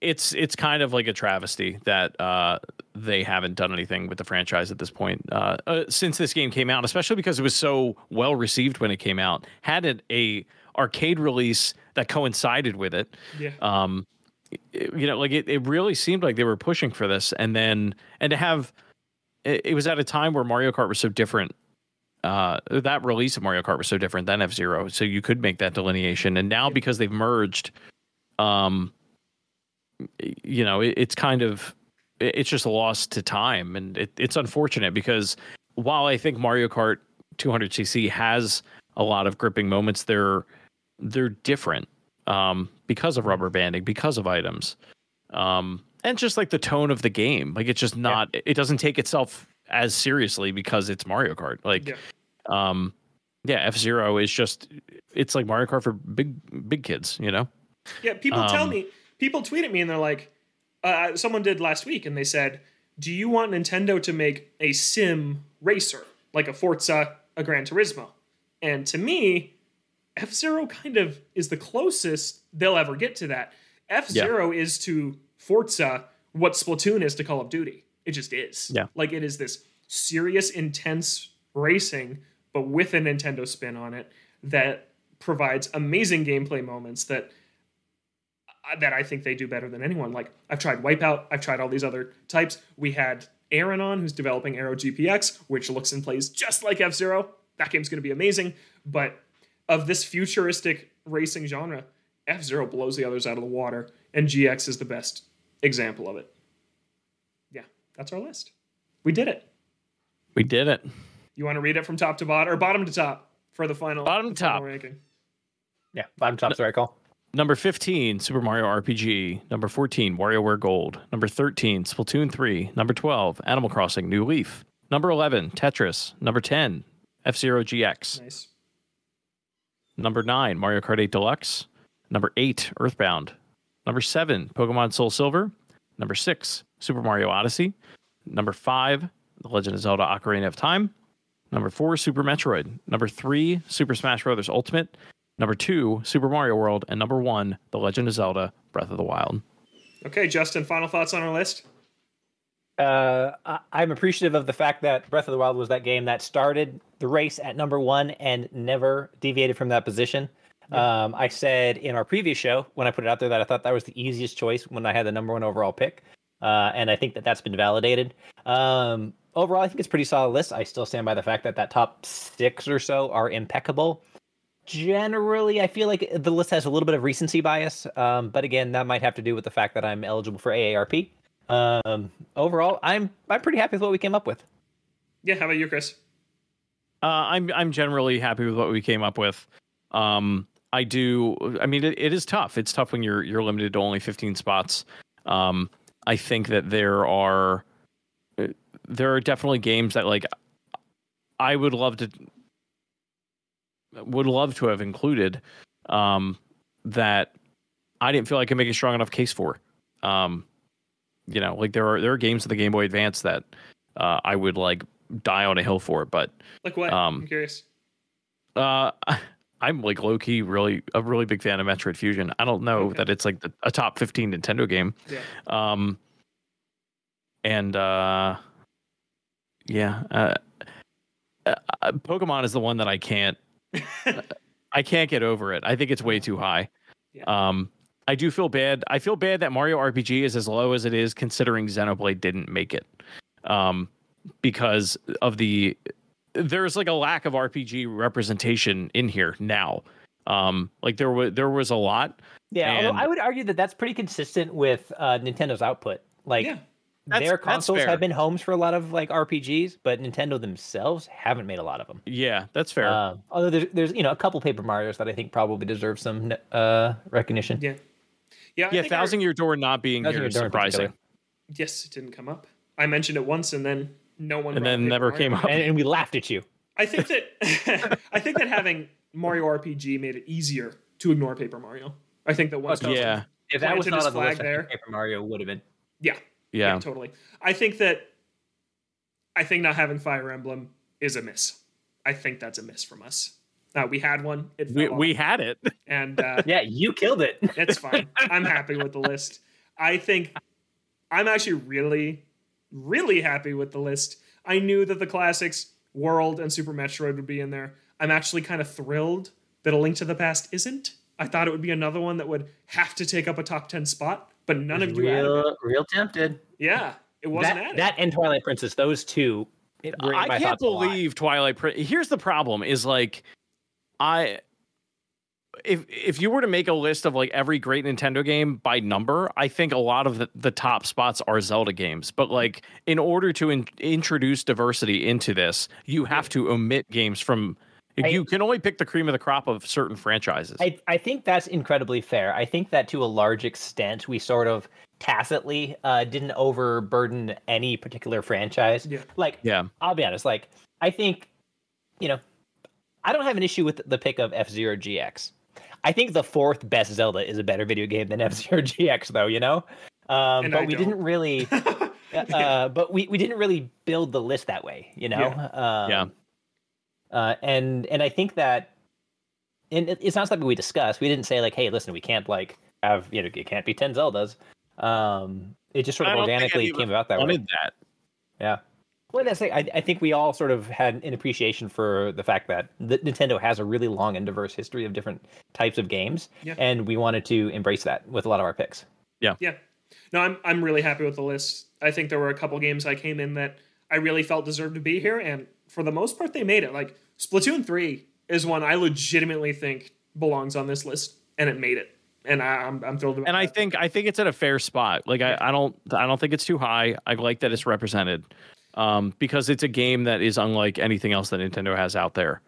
B: it's kind of like a travesty that they haven't done anything with the franchise at this point since this game came out, especially because it was so well received when it came out. Had it a arcade release that coincided with it, it really seemed like they were pushing for this, and to have it was at a time where Mario Kart was so different. That release of Mario Kart was so different than F-Zero, so you could make that delineation. And now because they've merged, it's kind of, it's just a loss to time, and it's unfortunate because while I think Mario Kart 200cc has a lot of gripping moments, they're different. because of rubber banding, because of items, and just like the tone of the game. Like it's just not. It doesn't take itself as seriously because it's Mario Kart. Like, F-Zero is just. It's like Mario Kart for big kids. You know.
A: Yeah, people tell me. People tweet at me and they're like, someone did last week, and they said, "Do you want Nintendo to make a sim racer like a Forza, a Gran Turismo?" And to me, F-Zero kind of is the closest they'll ever get to that. F-Zero is to Forza what Splatoon is to Call of Duty. It just is.
B: Yeah.
A: Like it is this serious, intense racing, but with a Nintendo spin on it that provides amazing gameplay moments that I think they do better than anyone. Like I've tried Wipeout, I've tried all these other types. We had Aaron on, who's developing Aero GPX, which looks and plays just like F-Zero. That game's going to be amazing. But of this futuristic racing genre, F-Zero blows the others out of the water, and GX is the best example of it. Yeah, that's our list. We did it.
B: We did it.
A: You want to read it from top to bottom, or bottom to top for the final,
B: bottom to top
A: ranking?
C: Yeah, bottom to top's the right call.
B: Number 15, Super Mario RPG. Number 14, WarioWare Gold. Number 13, Splatoon 3. Number 12, Animal Crossing New Leaf. Number 11, Tetris. Number 10, F-Zero GX.
A: Nice.
B: Number 9, Mario Kart 8 Deluxe. Number 8, Earthbound. Number 7, Pokemon Soul Silver. Number 6, Super Mario Odyssey. Number 5, The Legend of Zelda Ocarina of Time. Number 4, Super Metroid. Number 3, Super Smash Bros. Ultimate. Number 2, Super Mario World. And number 1, The Legend of Zelda Breath of the Wild.
A: Okay, Justin, final thoughts on our list?
C: I'm appreciative of the fact that Breath of the Wild was that game that started the race at number 1 and never deviated from that position. Yeah. I said in our previous show, when I put it out there, that I thought that was the easiest choice when I had the number 1 overall pick. And I think that that's been validated. Overall, I think it's a pretty solid list. I still stand by the fact that top 6 or so are impeccable. Generally, I feel like the list has a little bit of recency bias. But again, that might have to do with the fact that I'm eligible for AARP. Overall, I'm pretty happy with what we came up with.
A: Yeah, how about you, Chris?
B: I'm generally happy with what we came up with. I mean, it is tough. It's tough when you're limited to only 15 spots. I think that there are definitely games that like I would love to have included that I didn't feel I could make a strong enough case for. Like there are games of the Game Boy Advance that I would like die on a hill for, but
A: like what? I'm curious.
B: I'm like low key a really big fan of Metroid Fusion. I don't know that it's like a top 15 Nintendo game.
A: Yeah.
B: Pokemon is the one that I can't get over it. I think it's way too high. Yeah. I do feel bad. I feel bad that Mario RPG is as low as it is, considering Xenoblade didn't make it. Because of there's like a lack of RPG representation in here now. Like there was a lot.
C: Yeah, although I would argue that that's pretty consistent with Nintendo's output. Like their consoles have been homes for a lot of like RPGs, but Nintendo themselves haven't made a lot of them.
B: Yeah, that's fair.
C: Although there's a couple Paper Marios that I think probably deserve some recognition.
A: Yeah.
B: Thousand Year Door not being here is surprising.
A: Yes, it didn't come up. I mentioned it once, and then no one.
B: And then never came up,
C: and we laughed at you.
A: I think that having Mario RPG made it easier to ignore Paper Mario. I think that once
C: if that was not on the list, Paper Mario would have been.
A: Yeah, totally. I think not having Fire Emblem is a miss. I think that's a miss from us. We had one.
B: We had it,
A: and
C: yeah, you killed it.
A: It's fine. I'm happy with the list. I think I'm actually really, really happy with the list. I knew that the classics, World and Super Metroid, would be in there. I'm actually kind of thrilled that A Link to the Past isn't. I thought it would be another one that would have to take up a top 10 spot, but none of you added it.
C: Real tempted.
A: Yeah, it wasn't added.
C: That and Twilight Princess, those two.
B: I can't believe Twilight Princess. Here's the problem: is like, if you were to make a list of like every great Nintendo game by number, I think a lot of the top spots are Zelda games. But like, in order to introduce diversity into this, you have to omit games from You can only pick the cream of the crop of certain franchises.
C: I think that's incredibly fair. I think that to a large extent, we sort of tacitly didn't overburden any particular franchise.
A: Yeah.
C: I'll be honest. I think, I don't have an issue with the pick of F-Zero GX. I think the fourth best Zelda is a better video game than F-Zero GX, though. But we didn't really, but we didn't really build the list that way,
B: Yeah.
C: And I think that, and it's not something we discussed. We didn't say hey, listen, we can't have it can't be 10 Zeldas. It just sort of organically came about that way.
B: That.
C: Yeah. Well, I think we all sort of had an appreciation for the fact that Nintendo has a really long and diverse history of different types of games, and we wanted to embrace that with a lot of our picks.
A: Yeah. No, I'm really happy with the list. I think there were a couple games I came in that I really felt deserved to be here, and for the most part, they made it. Splatoon 3 is one I legitimately think belongs on this list, and it made it. And I'm thrilled about that.
B: And I think it's at a fair spot. I don't think it's too high. I like that it's represented. Because it's a game that is unlike anything else that Nintendo has out there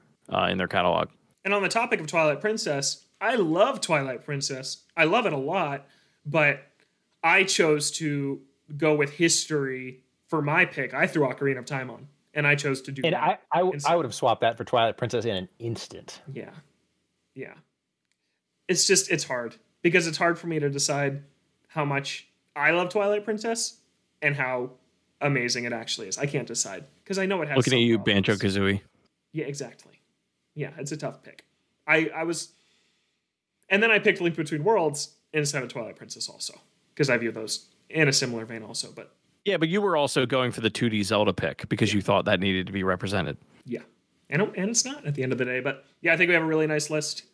B: in their catalog.
A: And on the topic of Twilight Princess, I love Twilight Princess. I love it a lot, but I chose to go with history for my pick. I threw Ocarina of Time on, and I chose to do
C: and
A: that.
C: I would have swapped that for Twilight Princess in an instant.
A: Yeah. It's hard, because it's hard for me to decide how much I love Twilight Princess and how amazing it actually is. I can't decide because I know it has.
B: Looking at you, Banjo-Kazooie.
A: Yeah, exactly. Yeah, it's a tough pick. I was, and then I picked Link Between Worlds instead of Twilight Princess also, because I view those in a similar vein also. But
B: you were also going for the 2D Zelda pick because you thought that needed to be represented.
A: Yeah, and it's not at the end of the day. But yeah, I think we have a really nice list.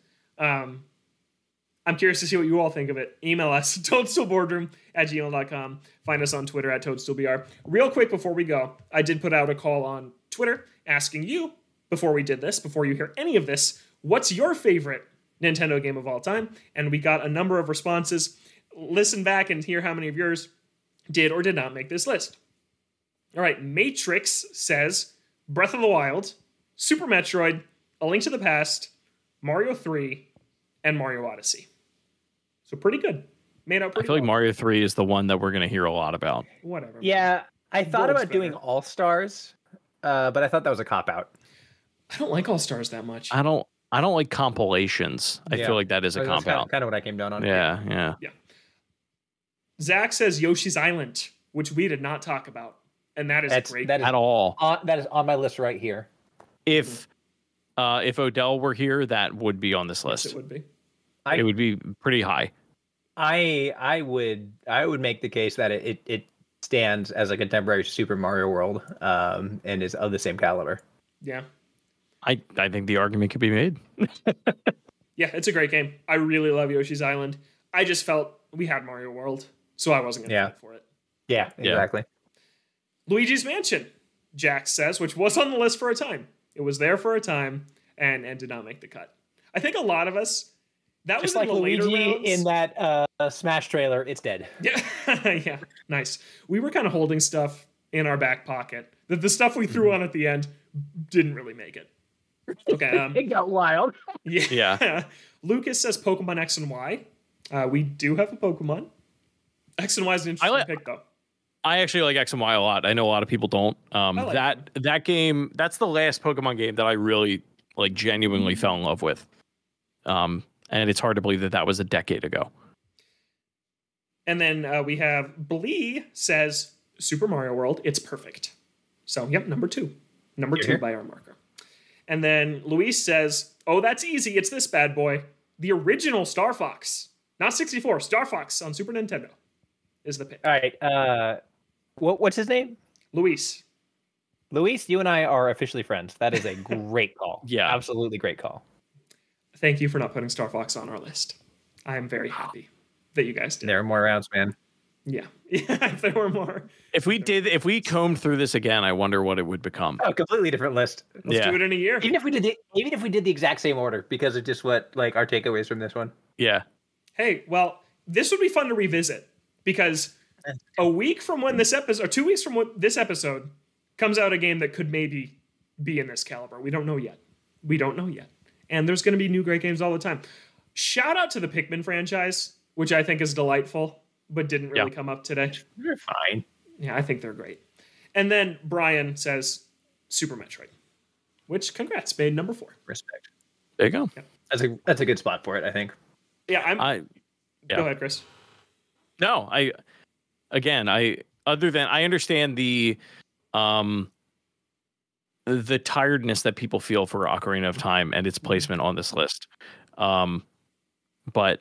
A: I'm curious to see what you all think of it. Email us, toadstoolboardroom@gmail.com. Find us on Twitter @toadstoolbr. Real quick before we go, I did put out a call on Twitter asking you, before you hear any of this, what's your favorite Nintendo game of all time? And we got a number of responses. Listen back and hear how many of yours did or did not make this list. All right, Matrix says Breath of the Wild, Super Metroid, A Link to the Past, Mario 3, and Mario Odyssey. So pretty good. Made out pretty
B: I feel like Mario 3 is the one that we're going to hear a lot about.
A: Whatever.
C: Yeah, I thought about doing All-Stars, but I thought that was a cop-out.
A: I don't like All-Stars that much.
B: I don't like compilations. I feel like that is a comp-out.
C: Kind of what I came down on.
B: Yeah.
A: Zach says Yoshi's Island, which we did not talk about. And that's great.
B: At all.
C: That is on my list right here.
B: If Odell were here, that would be on this list.
A: Yes, it would be.
B: It would be pretty high.
C: I would make the case that it stands as a contemporary Super Mario World, and is of the same caliber.
A: Yeah.
B: I think the argument could be made.
A: Yeah, it's a great game. I really love Yoshi's Island. I just felt we had Mario World, so I wasn't going to fight for it.
C: Yeah, exactly.
A: Luigi's Mansion, Jack says, which was on the list for a time. It was there for a time and did not make the cut. I think a lot of us, that
C: just
A: was
C: like
A: in the later
C: Luigi
A: rounds.
C: In that Smash trailer, it's dead.
A: Yeah, yeah, nice. We were kind of holding stuff in our back pocket. The stuff we threw on at the end didn't really make it. Okay.
C: It got wild.
A: Yeah. Lucas says Pokemon X and Y. We do have a Pokemon. X and Y is an interesting pick, though.
B: I actually like X and Y a lot. I know a lot of people don't. That game, that's the last Pokemon game that I really genuinely fell in love with. And it's hard to believe that was a decade ago.
A: And then we have Blee says Super Mario World. It's perfect. So, yep, number two. Number two by our marker. And then Luis says, oh, that's easy. It's this bad boy. The original Star Fox. Not 64. Star Fox on Super Nintendo is the pick.
C: All right. What's his name?
A: Luis.
C: Luis, you and I are officially friends. That is a great call.
B: Yeah.
C: Absolutely great call.
A: Thank you for not putting Star Fox on our list. I am very happy that you guys did.
C: There are more rounds, man.
A: Yeah. If there were more.
B: If we combed through this again, I wonder what it would become.
C: Oh, completely different list.
A: Let's do it in a year.
C: Even if we did the exact same order, because of just what our takeaways from this one.
B: Yeah.
A: Hey, well, this would be fun to revisit because a week from when this episode, or 2 weeks from when this episode comes out, a game that could maybe be in this caliber. We don't know yet. We don't know yet. And there's going to be new great games all the time. Shout out to the Pikmin franchise, which I think is delightful, but didn't really come up today.
C: They're fine.
A: Yeah, I think they're great. And then Brian says Super Metroid, which, congrats, made number 4.
C: Respect.
B: There you go.
A: Yeah.
C: That's a good spot for it, I think.
A: Yeah, Go ahead, Chris.
B: No, I understand the tiredness that people feel for Ocarina of Time and its placement on this list. But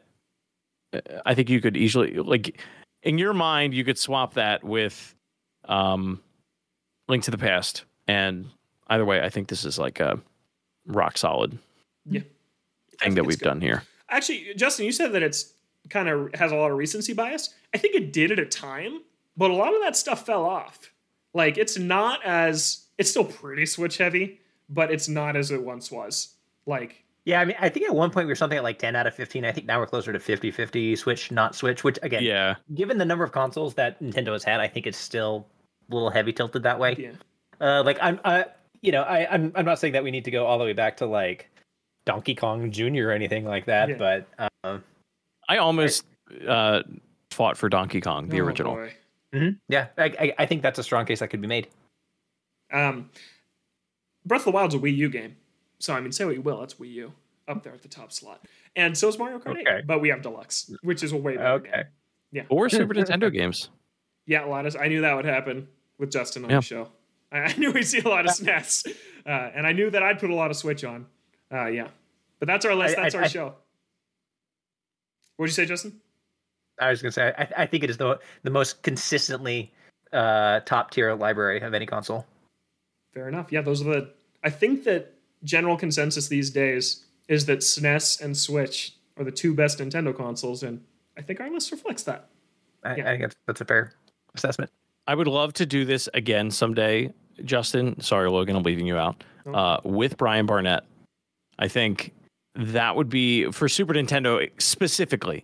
B: I think you could easily, like, in your mind, you could swap that with Link to the Past. And either way, I think this is like a rock solid thing that we've done here.
A: Actually, Justin, you said that it's kind of has a lot of recency bias. I think it did at a time, but a lot of that stuff fell off. Like, it's still pretty Switch heavy, but it's not as it once was. Like,
C: yeah, I mean, I think at one point we were something like 10 out of 15. I think now we're closer to 50-50 Switch, not Switch, which, again, given the number of consoles that Nintendo has had, I think it's still a little heavy tilted that way.
A: Yeah.
C: Like, I'm not saying that we need to go all the way back to, like, Donkey Kong Jr. or anything like that, but
B: I almost fought for Donkey Kong, the original.
A: Boy.
C: Mm-hmm. Yeah, I think that's a strong case that could be made.
A: Breath of the Wild's a Wii U game. So, I mean, say what you will, it's Wii U up there at the top slot. And so is Mario Kart 8, but we have Deluxe, which is a way better game. Yeah.
B: Or Super Nintendo games.
A: Yeah, I knew that would happen with Justin on the show. I knew we'd see a lot of SNES. And I knew that I'd put a lot of Switch on. But that's our list. That's our show. What'd you say, Justin?
C: I was going to say, I think it is the most consistently top tier library of any console.
A: Fair enough. Yeah, I think that general consensus these days is that SNES and Switch are the 2 best Nintendo consoles, and I think our list reflects that.
C: I think that's a fair assessment.
B: I would love to do this again someday, Justin. Sorry, Logan, I'm leaving you out. With Brian Barnett. I think that would be, for Super Nintendo specifically,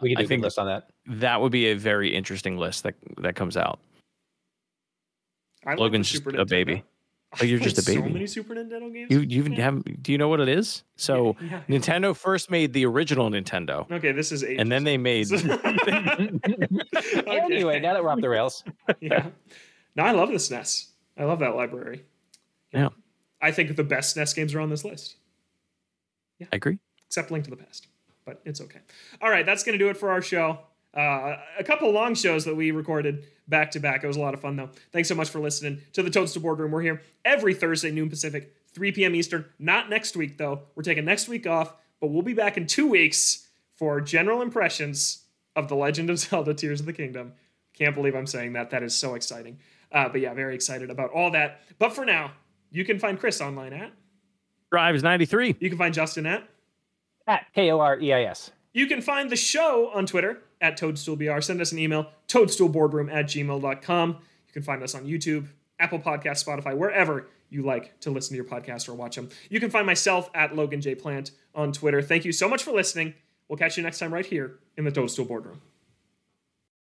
C: we can do a list on that.
B: That would be a very interesting list that comes out. Logan's just a baby. Like, you're just a baby.
A: So many Super Nintendo games.
B: Do you know what it is? So Nintendo first made the original Nintendo.
A: Okay, this is 8.
B: And then they made.
C: Anyway, now that we're off the rails.
A: Yeah. No, I love the SNES. I love that library.
B: Yeah.
A: I think the best SNES games are on this list. Yeah.
B: I agree.
A: Except Link to the Past. But it's okay. All right, that's going to do it for our show. A couple long shows that we recorded back to back. It was a lot of fun, though. Thanks so much for listening to the Toadstool Boardroom. We're here every Thursday, noon Pacific, 3 p.m. Eastern. Not next week, though. We're taking next week off, but we'll be back in 2 weeks for general impressions of The Legend of Zelda Tears of the Kingdom. Can't believe I'm saying that. That is so exciting. But yeah, very excited about all that. But for now, you can find Chris online at
B: Drives93.
A: You can find Justin at
C: KOREIS.
A: You can find the show on Twitter at ToadstoolBR. Send us an email, toadstoolboardroom@gmail.com. You can find us on YouTube, Apple Podcasts, Spotify, wherever you like to listen to your podcast or watch them. You can find myself at Logan J. Plant on Twitter. Thank you so much for listening. We'll catch you next time right here in the Toadstool Boardroom.